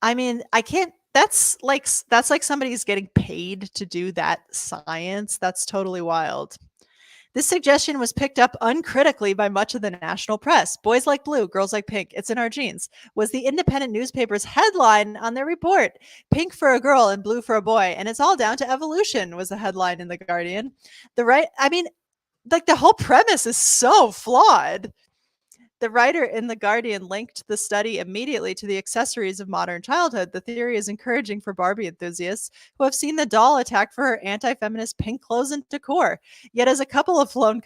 I mean, I can't. That's like somebody's getting paid to do that science. That's totally wild. This suggestion was picked up uncritically by much of the national press. Boys like blue, girls like pink. It's in our genes. Was the independent newspaper's headline on their report. Pink for a girl and blue for a boy. And it's all down to evolution, was the headline in The Guardian. I mean, like the whole premise is so flawed. The writer in The Guardian linked the study immediately to the accessories of modern childhood. The theory is encouraging for Barbie enthusiasts who have seen the doll attack for her anti feminist pink clothes and decor. Yet, as a couple of lone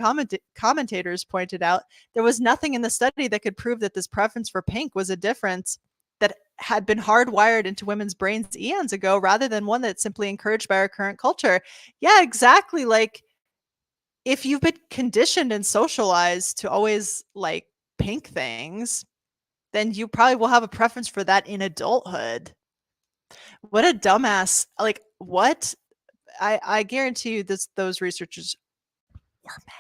commentators pointed out, there was nothing in the study that could prove that this preference for pink was a difference that had been hardwired into women's brains eons ago rather than one that's simply encouraged by our current culture. Yeah, exactly. Like, if you've been conditioned and socialized to always like pink things, then you probably will have a preference for that in adulthood. What a dumbass. Like, what? I guarantee you those researchers were men.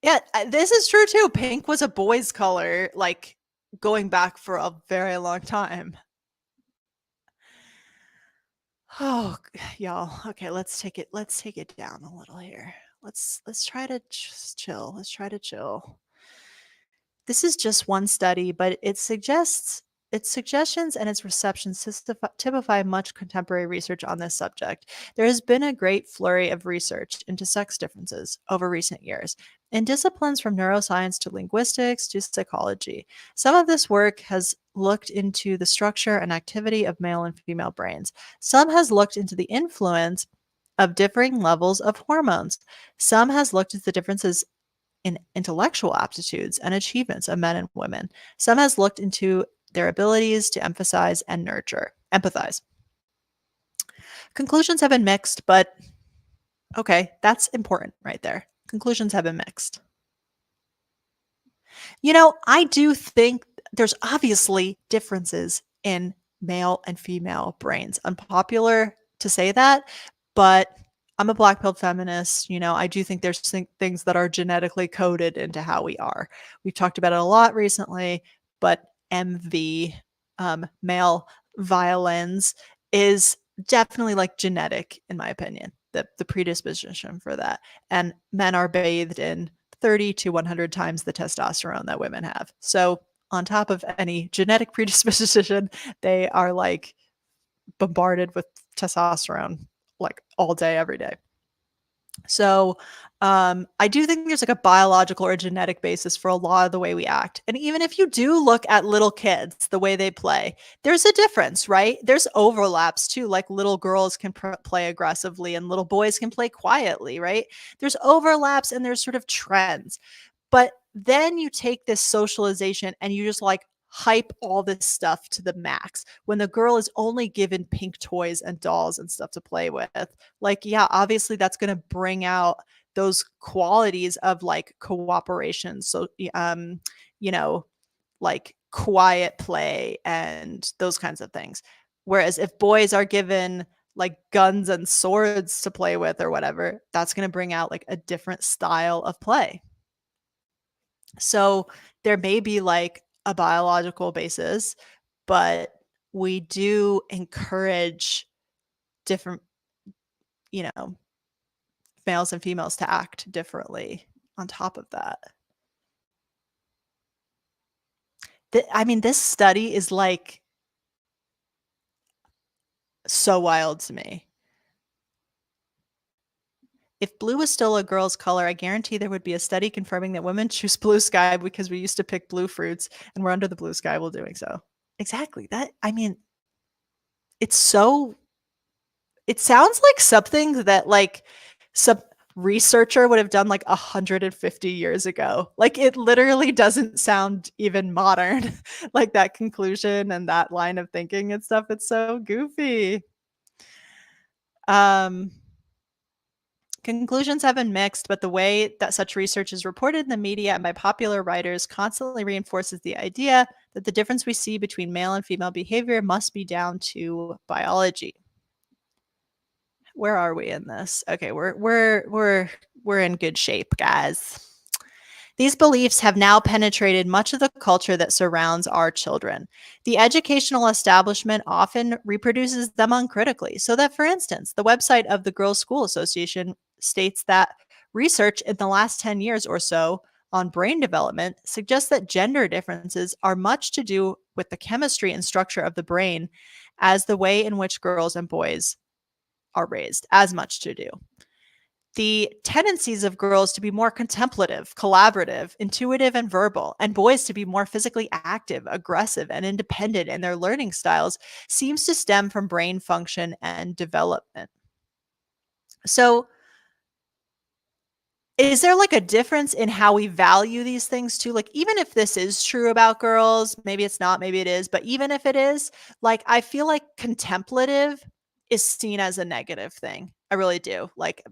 Yeah, this is true too. Pink was a boy's color, like going back for a very long time. Oh, y'all. Okay, let's take it down a little here. Let's try to chill. Let's try to chill. This is just one study, but its suggestions and its receptions typify much contemporary research on this subject. There has been a great flurry of research into sex differences over recent years in disciplines from neuroscience to linguistics to psychology. Some of this work has looked into the structure and activity of male and female brains. Some has looked into the influence of differing levels of hormones. Some has looked at the differences in intellectual aptitudes and achievements of men and women. Some has looked into their abilities to emphasize and empathize. Conclusions have been mixed, but okay, that's important right there. Conclusions have been mixed. You know, I do think there's obviously differences in male and female brains. Unpopular to say that, but I'm a black pilled feminist. You know, I do think there's things that are genetically coded into how we are. We've talked about it a lot recently, but MV, male violence, is definitely like genetic, in my opinion, the predisposition for that. And men are bathed in 30 to 100 times the testosterone that women have. So, on top of any genetic predisposition, they are like bombarded with testosterone like all day, every day. So, I do think there's like a biological or genetic basis for a lot of the way we act. And even if you do look at little kids, the way they play, there's a difference, right? There's overlaps too. Like little girls can play aggressively and little boys can play quietly, right? There's overlaps and there's sort of trends. But then you take this socialization and you just like hype all this stuff to the max when the girl is only given pink toys and dolls and stuff to play with. Like, yeah, obviously that's going to bring out those qualities of like cooperation. So, you know, like quiet play and those kinds of things. Whereas if boys are given like guns and swords to play with or whatever, that's going to bring out like a different style of play. So there may be like a biological basis, but we do encourage different, you know, males and females to act differently on top of that. I mean, this study is like so wild to me. If blue was still a girl's color, I guarantee there would be a study confirming that women choose blue sky because we used to pick blue fruits and we're under the blue sky while doing so. Exactly. That, I mean, it's so, it sounds like something that like some researcher would have done like 150 years ago. Like it literally doesn't sound even modern, like that conclusion and that line of thinking and stuff. It's so goofy. Um, Conclusions have been mixed, but the way that such research is reported in the media and by popular writers constantly reinforces the idea that the difference we see between male and female behavior must be down to biology. Where are we in this? Okay, we're in good shape, guys. These beliefs have now penetrated much of the culture that surrounds our children. The educational establishment often reproduces them uncritically. So that, for instance, the website of the Girls' School Association states that research in the last 10 years or so on brain development suggests that gender differences are much to do with the chemistry and structure of the brain as the way in which girls and boys are raised, as much to do. The tendencies of girls to be more contemplative, collaborative, intuitive, and verbal, and boys to be more physically active, aggressive, and independent in their learning styles seems to stem from brain function and development. So, is there like a difference in how we value these things too? Like, even if this is true about girls, maybe it's not, maybe it is, but even if it is, like, I feel like contemplative is seen as a negative thing. I really do. Like,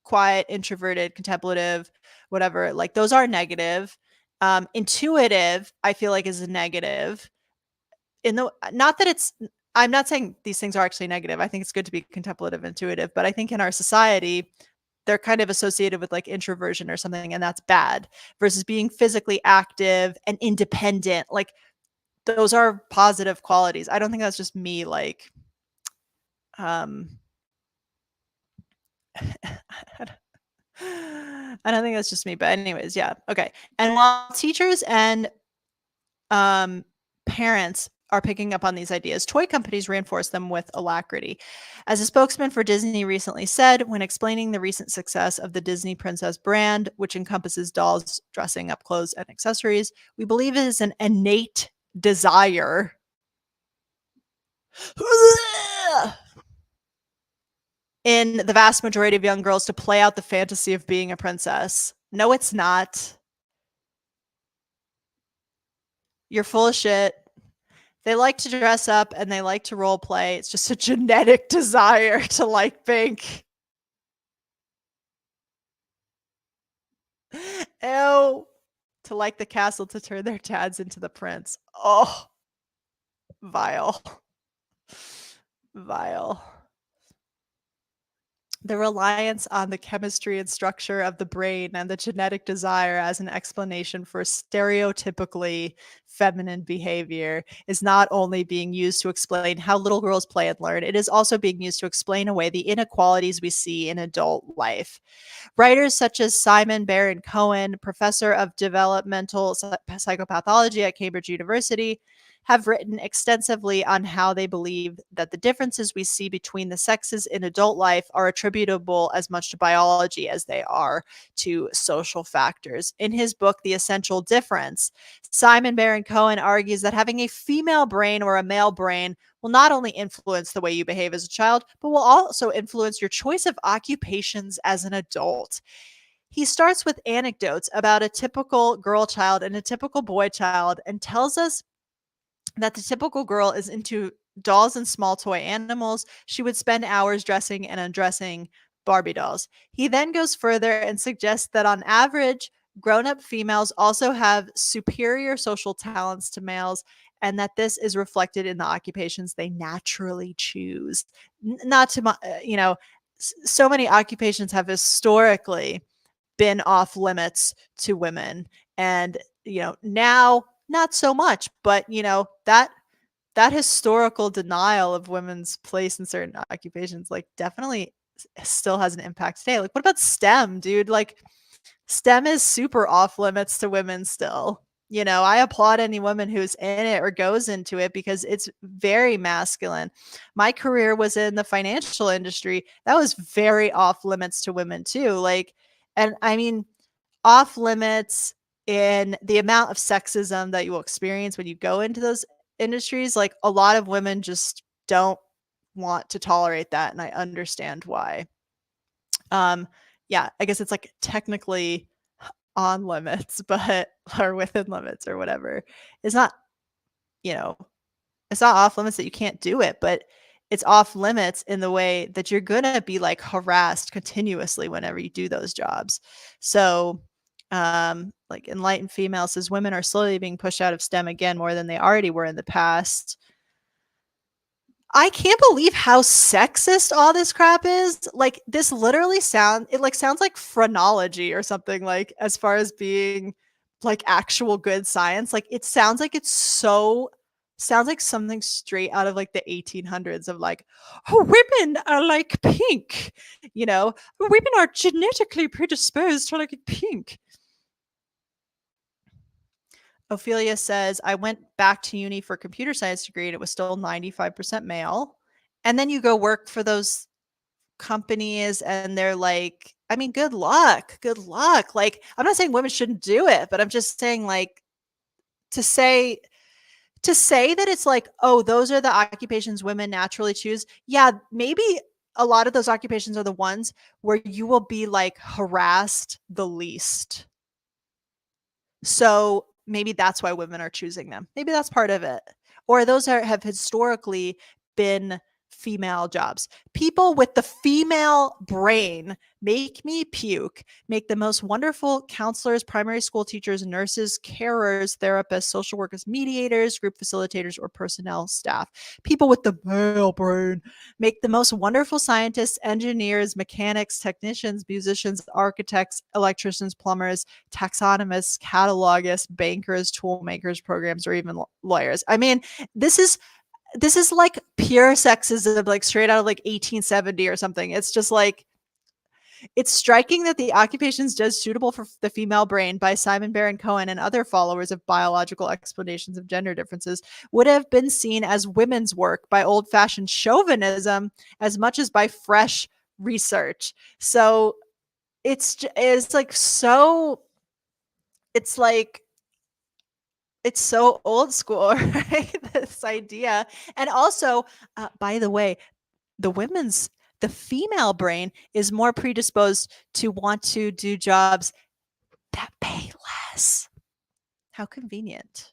quiet, introverted, contemplative, whatever, like, those are negative. Intuitive, I feel like is a negative. Not that it's, I'm not saying these things are actually negative. I think it's good to be contemplative, intuitive, but I think in our society, they're kind of associated with like introversion or something, and that's bad versus being physically active and independent. Like those are positive qualities. I don't think that's just me. Like, um, I don't think that's just me, but anyways, yeah. Okay. And while teachers and parents are picking up on these ideas, toy companies reinforce them with alacrity. As a spokesman for Disney recently said, when explaining the recent success of the Disney Princess brand, which encompasses dolls, dressing up clothes, and accessories, we believe it is an innate desire in the vast majority of young girls to play out the fantasy of being a princess. No, it's not. You're full of shit. They like to dress up and they like to role play. It's just a genetic desire to like pink. Ew. To like the castle, to turn their dads into the prince. Oh, vile. Vile. The reliance on the chemistry and structure of the brain and the genetic desire as an explanation for stereotypically feminine behavior is not only being used to explain how little girls play and learn, it is also being used to explain away the inequalities we see in adult life. Writers such as Simon Baron-Cohen, professor of developmental psychopathology at Cambridge University, have written extensively on how they believe that the differences we see between the sexes in adult life are attributable as much to biology as they are to social factors. In his book, The Essential Difference, Simon Baron Cohen argues that having a female brain or a male brain will not only influence the way you behave as a child, but will also influence your choice of occupations as an adult. He starts with anecdotes about a typical girl child and a typical boy child and tells us that the typical girl is into dolls and small toy animals. She would spend hours dressing and undressing Barbie dolls. He then goes further and suggests that on average, grown up females also have superior social talents to males, and that this is reflected in the occupations they naturally choose. Not to, so many occupations have historically been off limits to women. And, now not so much, but, that historical denial of women's place in certain occupations, like, definitely still has an impact today. Like, what about STEM, dude? Like, STEM is super off limits to women still. I applaud any woman who's in it or goes into it because it's very masculine. My career was in the financial industry. That was very off limits to women too. Like, and I mean, off limits in the amount of sexism that you will experience when you go into those industries. Like, a lot of women just don't want to tolerate that, and I understand why. Yeah, I guess it's like technically on limits, but or within limits or whatever. It's not, you know, it's not off limits that you can't do it, but it's off limits in the way that you're gonna be like harassed continuously whenever you do those jobs. So, like Enlightened Female says, women are slowly being pushed out of STEM again more than they already were in the past. I can't believe how sexist all this crap is. Like, this literally sounds like phrenology or something, like, as far as being like actual good science. Like, it sounds like something straight out of like the 1800s of like, oh, women are like pink, women are genetically predisposed to like pink. Ophelia says, I went back to uni for a computer science degree and it was still 95% male. And then you go work for those companies and they're like, I mean, good luck. Good luck. Like, I'm not saying women shouldn't do it, but I'm just saying, like, to say that it's like, oh, those are the occupations women naturally choose. Yeah, maybe a lot of those occupations are the ones where you will be like harassed the least. So maybe that's why women are choosing them. Maybe that's part of it. Or those have historically been female jobs. People with the female brain make me puke, make the most wonderful counselors, primary school teachers, nurses, carers, therapists, social workers, mediators, group facilitators, or personnel staff. People with the male brain make the most wonderful scientists, engineers, mechanics, technicians, musicians, architects, electricians, plumbers, taxonomists, catalogists, bankers, tool makers, programs, or even lawyers. I mean, this is like pure sexism, like straight out of like 1870 or something. It's just like, it's striking that the occupations judged suitable for the female brain by Simon Baron Cohen and other followers of biological explanations of gender differences would have been seen as women's work by old-fashioned chauvinism as much as by fresh research. So it's like so it's so old school, right? This idea. And also, by the way, the female brain is more predisposed to want to do jobs that pay less. How convenient.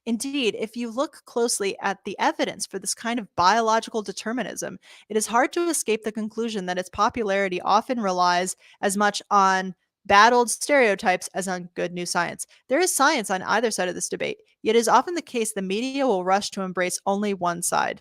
Indeed, if you look closely at the evidence for this kind of biological determinism, it is hard to escape the conclusion that its popularity often relies as much on bad old stereotypes as on good new science. There is science on either side of this debate, yet it is often the case the media will rush to embrace only one side.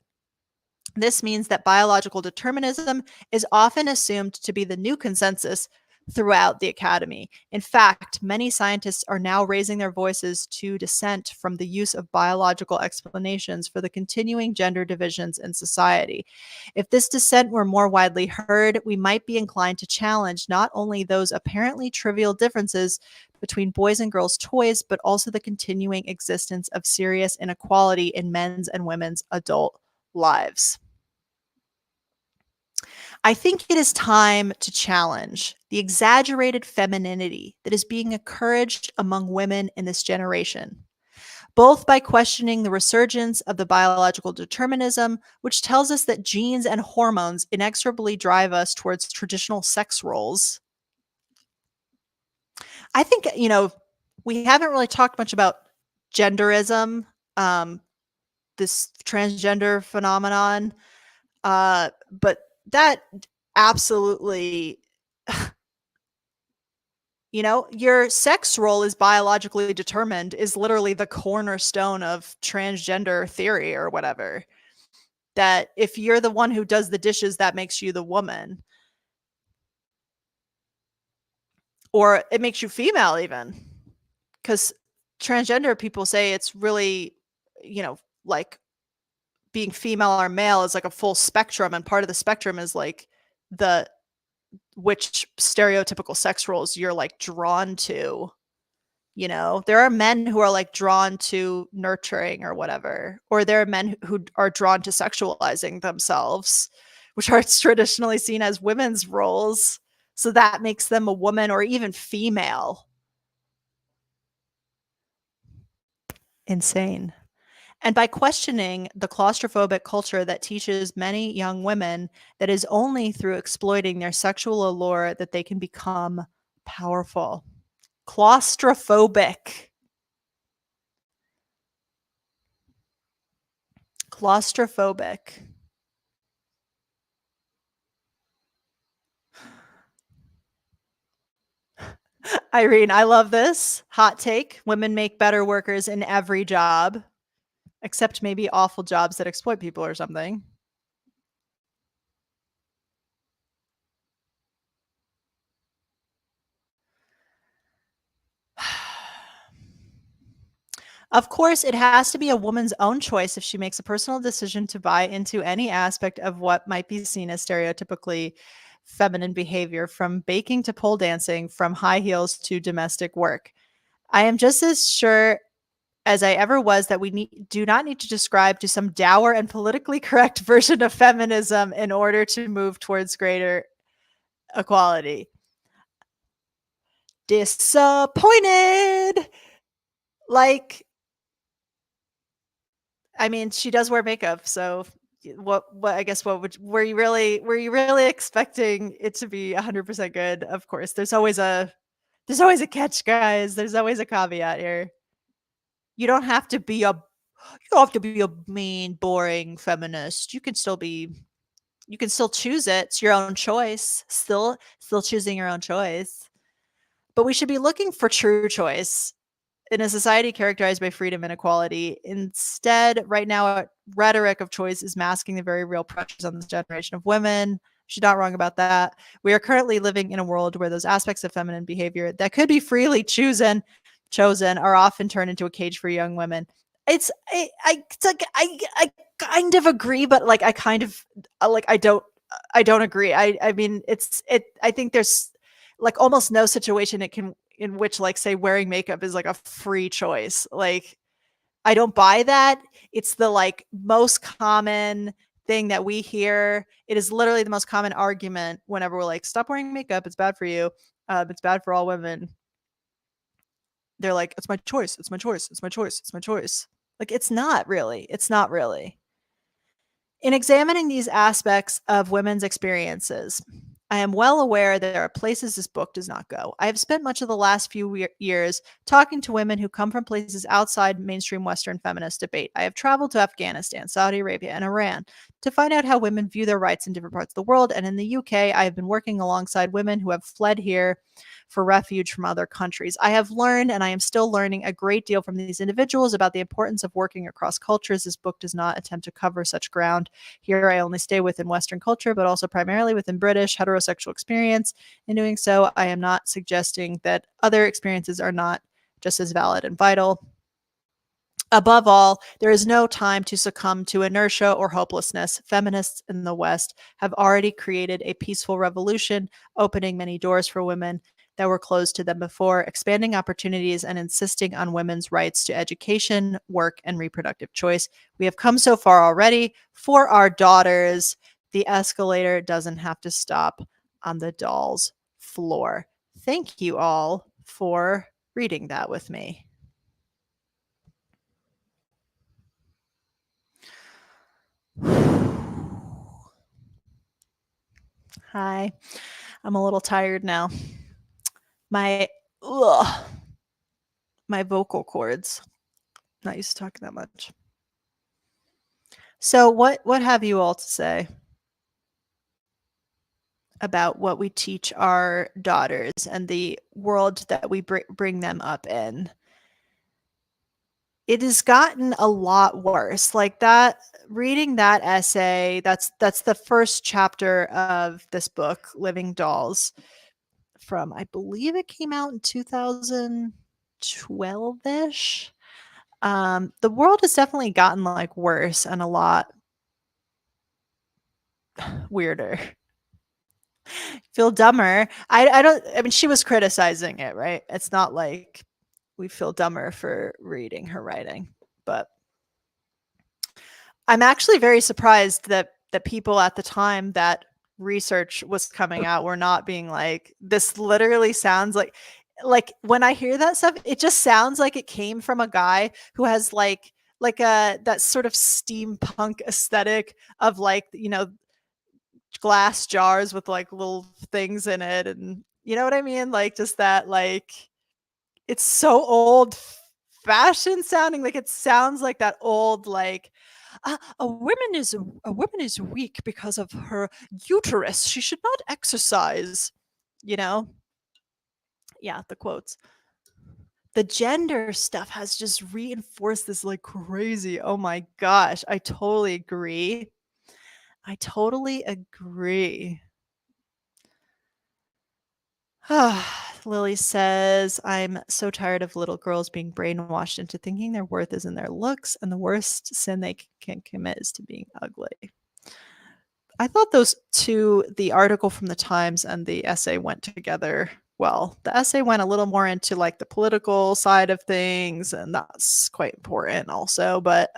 This means that biological determinism is often assumed to be the new consensus, throughout the academy. In fact, many scientists are now raising their voices to dissent from the use of biological explanations for the continuing gender divisions in society. If this dissent were more widely heard, we might be inclined to challenge not only those apparently trivial differences between boys and girls' toys, but also the continuing existence of serious inequality in men's and women's adult lives. I think it is time to challenge the exaggerated femininity that is being encouraged among women in this generation, both by questioning the resurgence of the biological determinism, which tells us that genes and hormones inexorably drive us towards traditional sex roles. I think, we haven't really talked much about genderism, um, this transgender phenomenon, but that absolutely, your sex role is biologically determined is literally the cornerstone of transgender theory or whatever. That if you're the one who does the dishes, that makes you the woman. Or it makes you female even. Because transgender people say it's really, like being female or male is like a full spectrum. And part of the spectrum is like the which stereotypical sex roles you're like drawn to. There are men who are like drawn to nurturing or whatever, or there are men who are drawn to sexualizing themselves, which are traditionally seen as women's roles. So that makes them a woman or even female. Insane. And by questioning the claustrophobic culture that teaches many young women that is only through exploiting their sexual allure that they can become powerful. Claustrophobic. Claustrophobic. Irene, I love this. Hot take. Women make better workers in every job, except maybe awful jobs that exploit people or something. Of course, it has to be a woman's own choice if she makes a personal decision to buy into any aspect of what might be seen as stereotypically feminine behavior, from baking to pole dancing, from high heels to domestic work. I am just as sure as I ever was that we do not need to describe to some dour and politically correct version of feminism in order to move towards greater equality. Disappointed. Like, I mean, she does wear makeup, so what I guess were you really expecting it to be 100% good? Of course. There's always a catch, guys. There's always a caveat here. You don't have to be a mean, boring feminist. You can still choose it. It's your own choice. Still choosing your own choice. But we should be looking for true choice in a society characterized by freedom and equality. Instead, right now, a rhetoric of choice is masking the very real pressures on this generation of women. She's not wrong about that. We are currently living in a world where those aspects of feminine behavior that could be freely chosen are often turned into a cage for young women. It's I kind of agree, but like I kind of like I don't agree. I mean I think there's like almost no situation in which like say wearing makeup is like a free choice. Like I don't buy that. It's the like most common thing that we hear. It is literally the most common argument whenever we're like, stop wearing makeup. It's bad for you. It's bad for all women. They're like, it's my choice. It's my choice. It's my choice. It's my choice. Like, it's not really. It's not really. In examining these aspects of women's experiences, I am well aware that there are places this book does not go. I have spent much of the last few years talking to women who come from places outside mainstream Western feminist debate. I have traveled to Afghanistan, Saudi Arabia, and Iran to find out how women view their rights in different parts of the world. And in the UK, I have been working alongside women who have fled here for refuge from other countries. I have learned, and I am still learning, a great deal from these individuals about the importance of working across cultures. This book does not attempt to cover such ground. Here I only stay within Western culture, but also primarily within British heterosexual experience. In doing so, I am not suggesting that other experiences are not just as valid and vital. Above all, there is no time to succumb to inertia or hopelessness. Feminists in the West have already created a peaceful revolution, opening many doors for women that were closed to them before, expanding opportunities and insisting on women's rights to education, work, and reproductive choice. We have come so far already for our daughters. The escalator doesn't have to stop on the doll's floor. Thank you all for reading that with me. Hi. I'm a little tired now. My ugh, my vocal cords. Not used to talking that much. So what have you all to say about what we teach our daughters and the world that we bring them up in? It has gotten a lot worse. Like that, reading that essay, that's the first chapter of this book, Living Dolls, from, I believe it came out in 2012-ish. The world has definitely gotten like worse and a lot weirder. Feel dumber. I don't, I mean, she was criticizing it, right? It's not like we feel dumber for reading her writing, but I'm actually very surprised that people at the time that research was coming out were not being like, this literally sounds like when I hear that stuff, it just sounds like it came from a guy who has like a that sort of steampunk aesthetic of like, you know, glass jars with like little things in it, and you know what I mean? Like just that, like it's so old fashioned sounding. Like it sounds like that old like a woman is weak because of her uterus. She should not exercise. You know? Yeah, the quotes. The gender stuff has just reinforced this like crazy. Oh my gosh, I totally agree. I totally agree. Lily says, I'm so tired of little girls being brainwashed into thinking their worth is in their looks, and the worst sin they can commit is to being ugly. I thought those two, the article from the Times and the essay, went together well. The essay went a little more into like the political side of things, and that's quite important also. But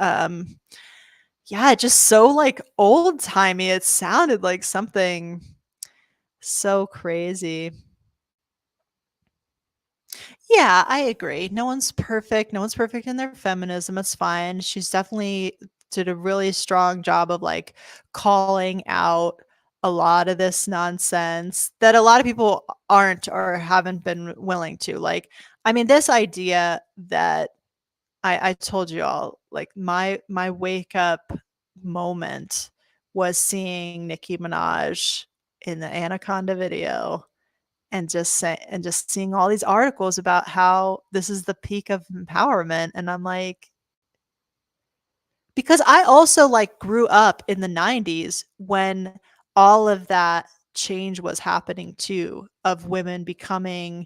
yeah, just so like old timey. It sounded like something so crazy. Yeah, I agree. No one's perfect. No one's perfect in their feminism. It's fine. She's definitely did a really strong job of like calling out a lot of this nonsense that a lot of people aren't or haven't been willing to. Like, I mean, this idea that I told you all, like my wake up moment was seeing Nicki Minaj in the Anaconda video and just seeing all these articles about how this is the peak of empowerment, and I'm like, because I also like grew up in the 90s when all of that change was happening too, of women becoming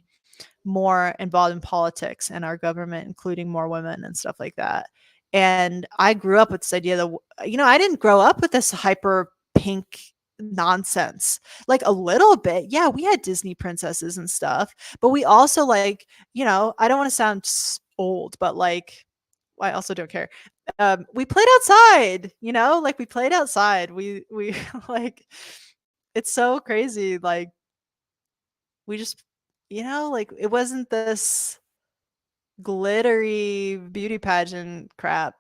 more involved in politics and our government including more women and stuff like that. And I grew up with this idea that, you know, I didn't grow up with this hyper pink nonsense. Like a little bit, yeah, we had Disney princesses and stuff, but we also like, you know, I don't want to sound old, but like I also don't care. We played outside, you know, like we played outside. We like, it's so crazy. Like we just, you know, like it wasn't this glittery beauty pageant crap.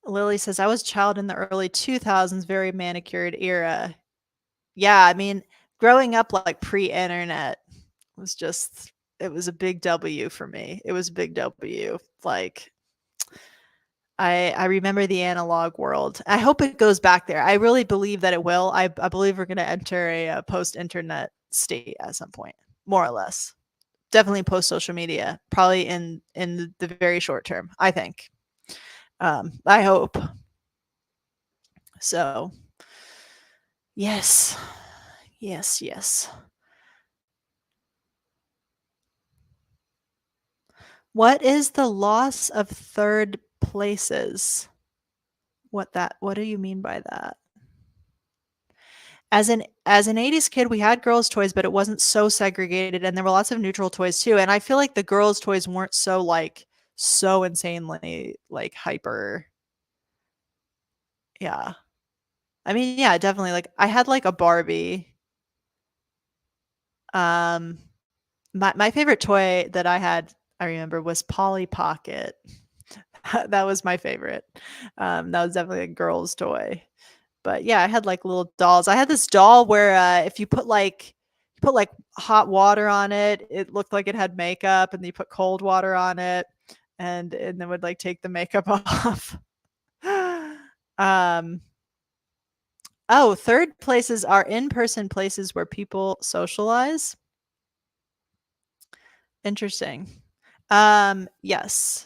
Lily says, I was a child in the early 2000s, very manicured era. Yeah, I mean, growing up like pre-internet was just, it was a big W for me. It was a big W. Like I remember the analog world. I hope it goes back there. I really believe that it will. I believe we're going to enter a post-internet state at some point, more or less. Definitely post-social media, probably in the very short term, I think. I hope. So, yes. Yes, yes. What is the loss of third places? What do you mean by that? As an 80s kid, we had girls' toys, but it wasn't so segregated, and there were lots of neutral toys too. And I feel like the girls' toys weren't so like so insanely like hyper. Yeah. I mean, yeah, definitely. Like I had like a Barbie. Um my favorite toy that I had, I remember, was Polly Pocket. That was my favorite. That was definitely a girl's toy. But yeah, I had like little dolls. I had this doll where if you put like hot water on it, it looked like it had makeup, and then you put cold water on it, and then would like take the makeup off. um oh, third places are in-person places where people socialize. Interesting. Yes.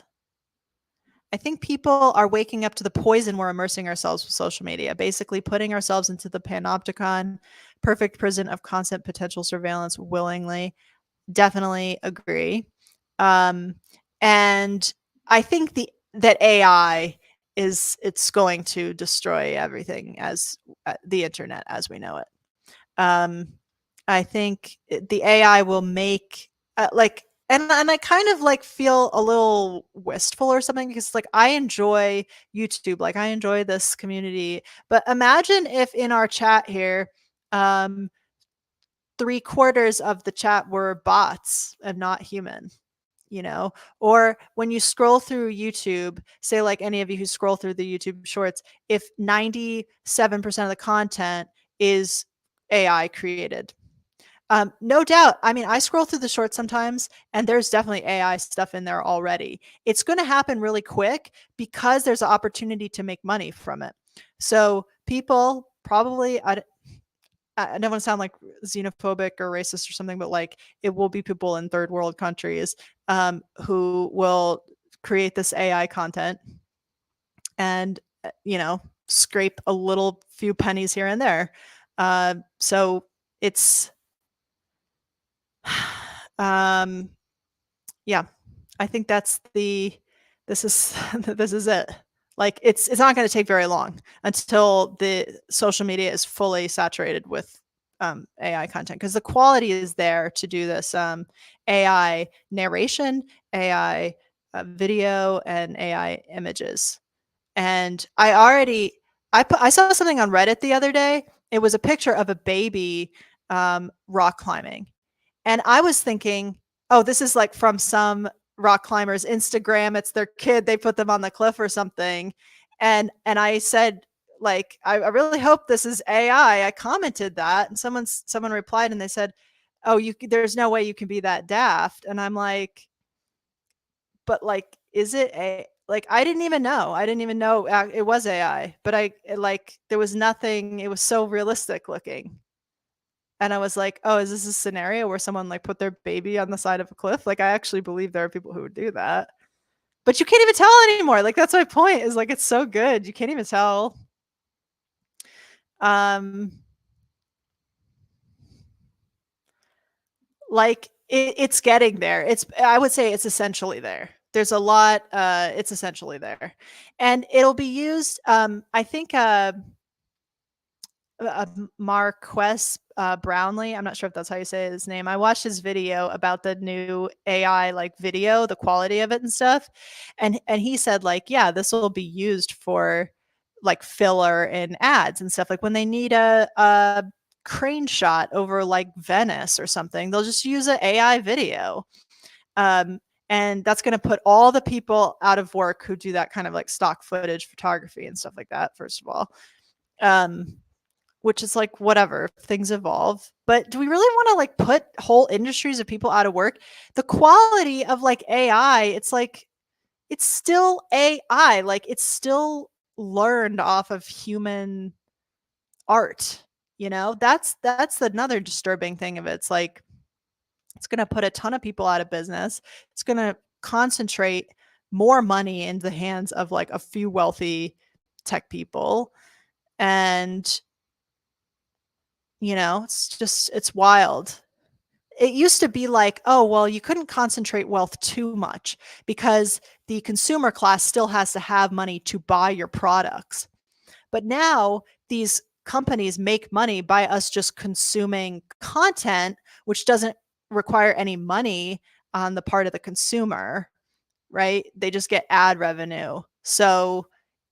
I think people are waking up to the poison we're immersing ourselves with social media, basically putting ourselves into the panopticon, perfect prison of constant potential surveillance willingly. Definitely agree. Um, and I think that AI it's going to destroy everything as the internet as we know it. Um, I think the AI will make like and I kind of like feel a little wistful or something because like I enjoy YouTube, like I enjoy this community, but imagine if in our chat here, um, 3/4 of the chat were bots and not human, you know? Or when you scroll through YouTube, say like any of you who scroll through the YouTube shorts, if 97% of the content is AI created. No doubt. I mean, I scroll through the shorts sometimes, and there's definitely AI stuff in there already. It's going to happen really quick because there's an opportunity to make money from it. So people probably, I don't want to sound like xenophobic or racist or something, but like it will be people in third world countries who will create this AI content and, scrape a little few pennies here and there. So it's, um, yeah, I think this is this is it. Like it's not going to take very long until the social media is fully saturated with AI content because the quality is there to do this AI narration, AI video, and AI images. And I saw something on Reddit the other day. It was a picture of a baby rock climbing, and I was thinking, oh, this is like from some rock climbers Instagram. It's their kid. They put them on the cliff or something. And I said, like, I really hope this is AI. I commented that, and someone replied, and they said, oh, there's no way you can be that daft. And I'm like, but like, is it a like I didn't even know. I didn't even know it was AI. But like there was nothing. It was so realistic looking. And I was like, "Oh, is this a scenario where someone, like, put their baby on the side of a cliff?" Like, I actually believe there are people who would do that. But you can't even tell anymore, like, that's my point is, like, it's so good, you can't even tell. Um, like, it's getting there. I would say it's essentially there. There's a lot, it's essentially there. And it'll be used, I think, Marquess Brownlee. I'm not sure if that's how you say his name. I watched his video about the new AI like video, the quality of it and stuff, and he said like, yeah, this will be used for like filler in ads and stuff. Like when they need a crane shot over like Venice or something, they'll just use an AI video. Um, and that's going to put all the people out of work who do that kind of like stock footage photography and stuff like that. First of all. Um, which is like whatever, things evolve. But do we really want to like put whole industries of people out of work? The quality of like AI, it's like it's still AI. Like, it's still learned off of human art. That's another disturbing thing of it. It's like it's going to put a ton of people out of business. It's going to concentrate more money in the hands of like a few wealthy tech people. And it's wild. It used to be like, oh, well, you couldn't concentrate wealth too much because the consumer class still has to have money to buy your products. But now these companies make money by us just consuming content, which doesn't require any money on the part of the consumer, right? They just get ad revenue. So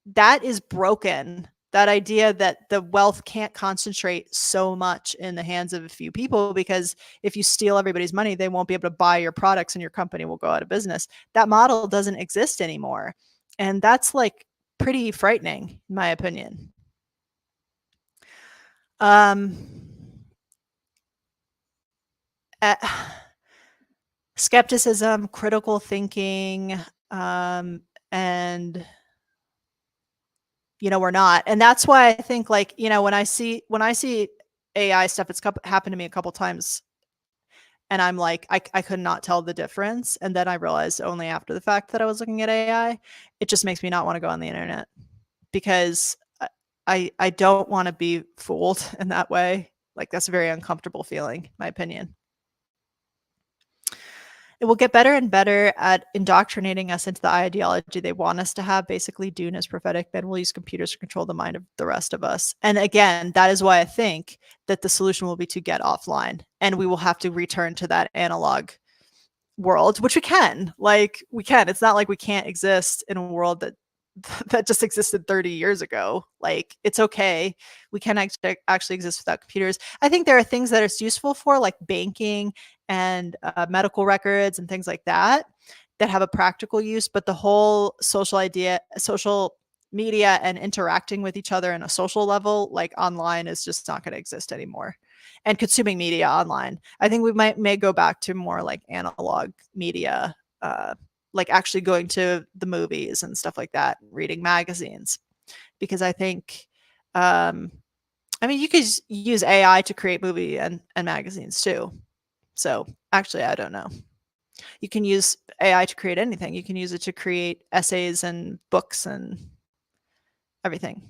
that is broken. That idea that the wealth can't concentrate so much in the hands of a few people, because if you steal everybody's money, they won't be able to buy your products and your company will go out of business. That model doesn't exist anymore. And that's like pretty frightening, in my opinion. Um, uh, Skepticism, critical thinking, and we're not. And that's why I think, like, when I see AI stuff, it's happened to me a couple times, and I'm like, I could not tell the difference. And then I realized only after the fact that I was looking at AI. It just makes me not want to go on the internet, because I don't want to be fooled in that way. Like, that's a very uncomfortable feeling, in my opinion. It will get better and better at indoctrinating us into the ideology they want us to have. Basically, Dune is prophetic. Then we'll use computers to control the mind of the rest of us. And again, that is why I think that the solution will be to get offline, and we will have to return to that analog world, which we can. Like, we can. It's not like we can't exist in a world that just existed 30 years ago. Like, it's okay. We can actually exist without computers. I think there are things that it's useful for, like banking and medical records and things like that have a practical use. But the whole social media and interacting with each other in a social level, like online, is just not going to exist anymore. And consuming media online, I think we may go back to more like analog media, like actually going to the movies and stuff like that, reading magazines, because I think, you could use AI to create movie and magazines too. So actually, I don't know. You can use AI to create anything. You can use it to create essays and books and everything.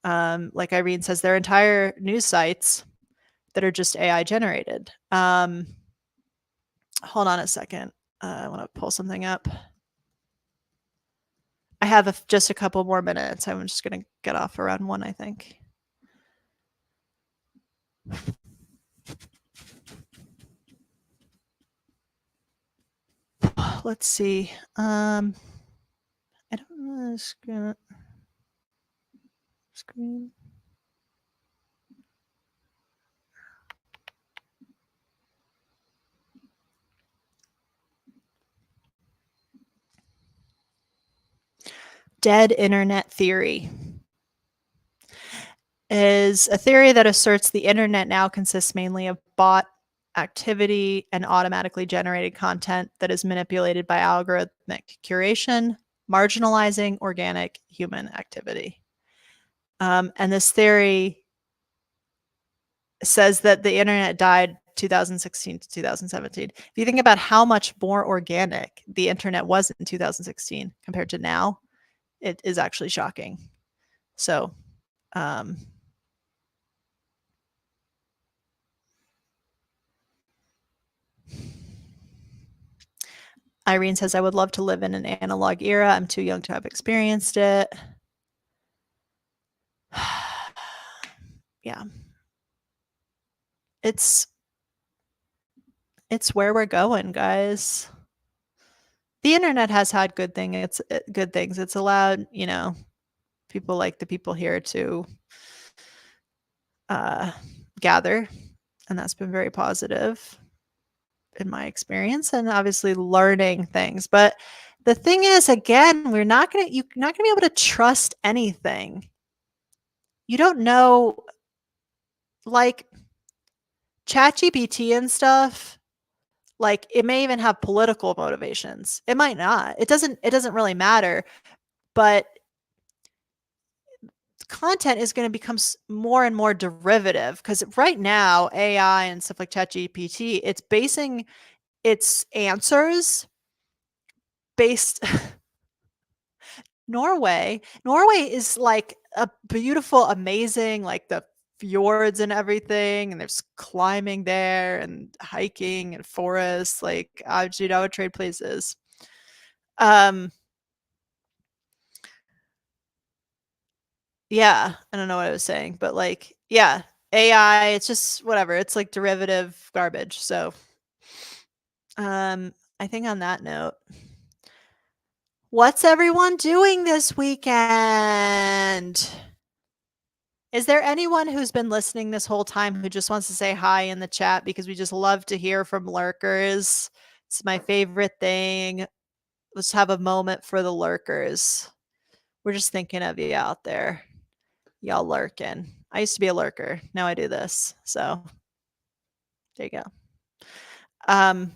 Like Irene says, there are entire news sites that are just AI generated. Hold on a second. I want to pull something up. I have just a couple more minutes. I'm just going to get off around 1, I think. Let's see. I don't know. Screen. Dead internet theory is a theory that asserts the internet now consists mainly of bot activity and automatically generated content that is manipulated by algorithmic curation, marginalizing organic human activity. And this theory says that the internet died 2016 to 2017. If you think about how much more organic the internet was in 2016 compared to now, it is actually shocking. So, Irene says, I would love to live in an analog era. I'm too young to have experienced it. Yeah. It's where we're going, guys. The internet has had good things. It's allowed, people like the people here to gather, and that's been very positive in my experience, and obviously learning things. But the thing is, again, you're not gonna be able to trust anything. You don't know, like ChatGPT and stuff. Like, it may even have political motivations. It might not. It doesn't really matter, but content is going to become more and more derivative because right now AI and stuff like ChatGPT, it's basing its answers based Norway is like a beautiful, amazing, like the fjords and everything, and there's climbing there and hiking and forests. Like, dude, I would trade places. Um, yeah, I don't know what I was saying, but like, yeah, AI, it's just whatever. It's like derivative garbage. So, I think on that note, what's everyone doing this weekend? Is there anyone who's been listening this whole time who just wants to say hi in the chat because we just love to hear from lurkers? It's my favorite thing. Let's have a moment for the lurkers. We're just thinking of you out there. Y'all lurking. I used to be a lurker. Now I do this. So there you go. Um,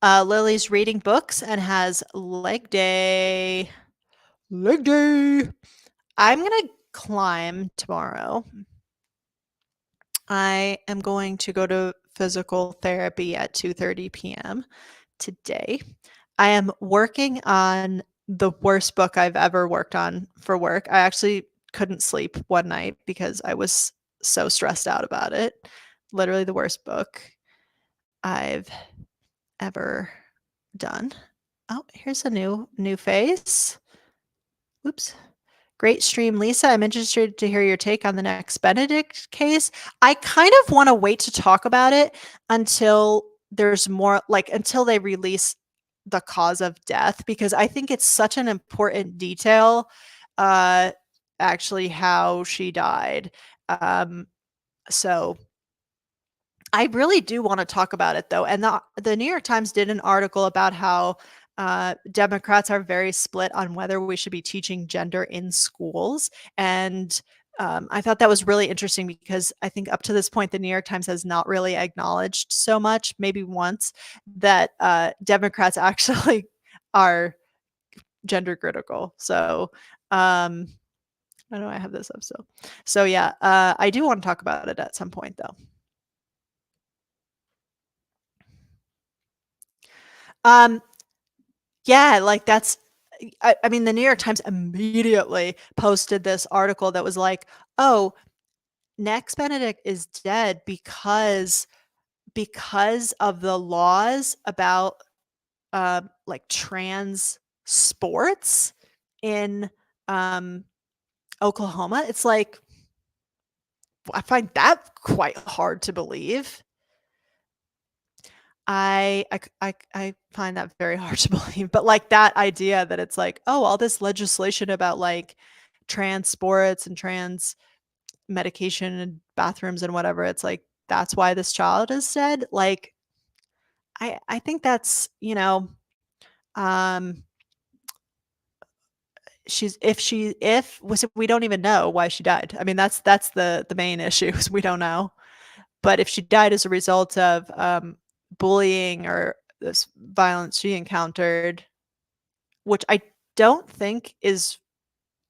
Lily's reading books and has leg day. Leg day. I'm going to climb tomorrow. I am going to go to physical therapy at 2:30 p.m. today. I am working on the worst book I've ever worked on for work. I actually couldn't sleep one night because I was so stressed out about it. Literally the worst book I've ever done. Oh, here's a new face. Oops. Great stream, Lisa. I'm interested to hear your take on the next Benedict case. I kind of want to wait to talk about it until there's more, like until they release the cause of death, because I think it's such an important detail, uh, actually, how she died. Um, so I really do want to talk about it though. And the New York Times did an article about how Democrats are very split on whether we should be teaching gender in schools. And I thought that was really interesting because I think up to this point, the New York Times has not really acknowledged so much, maybe once, that Democrats actually are gender critical. So, I know I have this up still. So yeah, I do want to talk about it at some point though. Um, Yeah, like that's I mean, the New York Times immediately posted this article that was like, "Oh, Next Benedict is dead because of the laws about like trans sports in um Oklahoma." It's like, I find that quite hard to believe. I find that very hard to believe, but like that idea that it's like, oh, all this legislation about like trans sports and trans medication and bathrooms and whatever, it's like that's why this child is dead. Like, I think that's, um she's if was it, we don't even know why she died. I mean, that's the main issue is we don't know. But if she died as a result of bullying or this violence she encountered, which I don't think is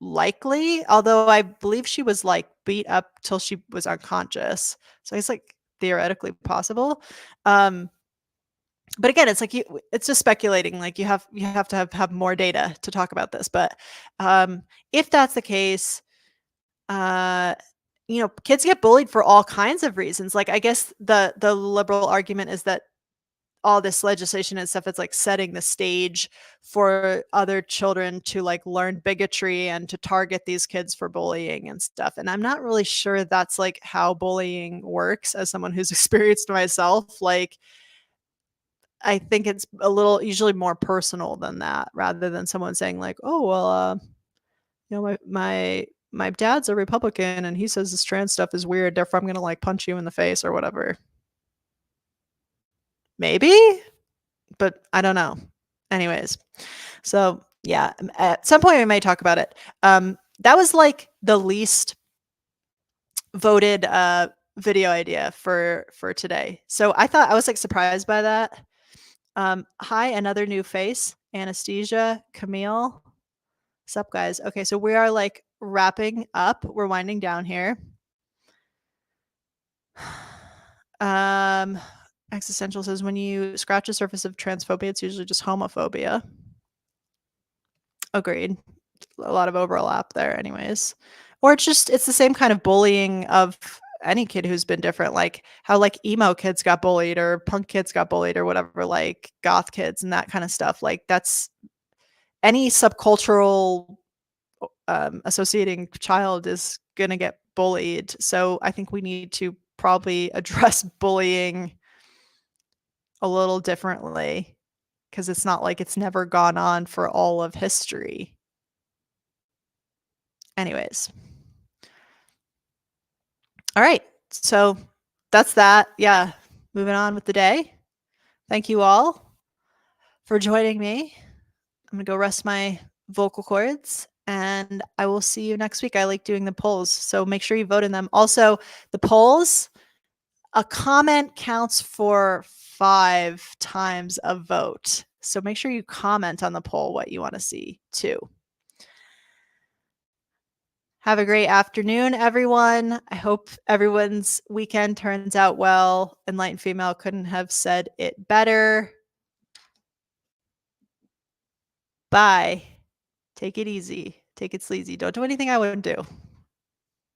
likely, although I believe she was like beat up till she was unconscious. So it's like theoretically possible. Um, but again, it's like it's just speculating. Like you have to have more data to talk about this. But if that's the case, uh, kids get bullied for all kinds of reasons. Like, I guess the liberal argument is that all this legislation and stuff, it's like setting the stage for other children to like learn bigotry and to target these kids for bullying and stuff. And I'm not really sure that's like how bullying works, as someone who's experienced myself. Like, I think it's a little usually more personal than that, rather than someone saying like, "Oh, well, my dad's a Republican and he says this trans stuff is weird, therefore I'm gonna like punch you in the face or whatever." Maybe, but I don't know. Anyways, so yeah, at some point we may talk about it. That was like the least voted video idea for today. So I was like surprised by that. Hi, another new face, Anesthesia, Camille. What's up, guys? Okay, so we are like wrapping up. We're winding down here. Um, Existential says when you scratch the surface of transphobia, it's usually just homophobia. Agreed. A lot of overlap there, anyways. Or it's the same kind of bullying of any kid who's been different, like how like emo kids got bullied or punk kids got bullied or whatever, like goth kids and that kind of stuff. Like that's any subcultural associating child is gonna get bullied. So I think we need to probably address bullying a little differently because it's not like it's never gone on for all of history. Anyways. All right. So that's that. Yeah. Moving on with the day. Thank you all for joining me. I'm going to go rest my vocal cords and I will see you next week. I like doing the polls. So make sure you vote in them. Also, the polls, a comment counts for 5 times a vote. So make sure you comment on the poll what you want to see too. Have a great afternoon, everyone. I hope everyone's weekend turns out well. Enlightened Female couldn't have said it better. Bye. Take it easy. Take it sleazy. Don't do anything I wouldn't do.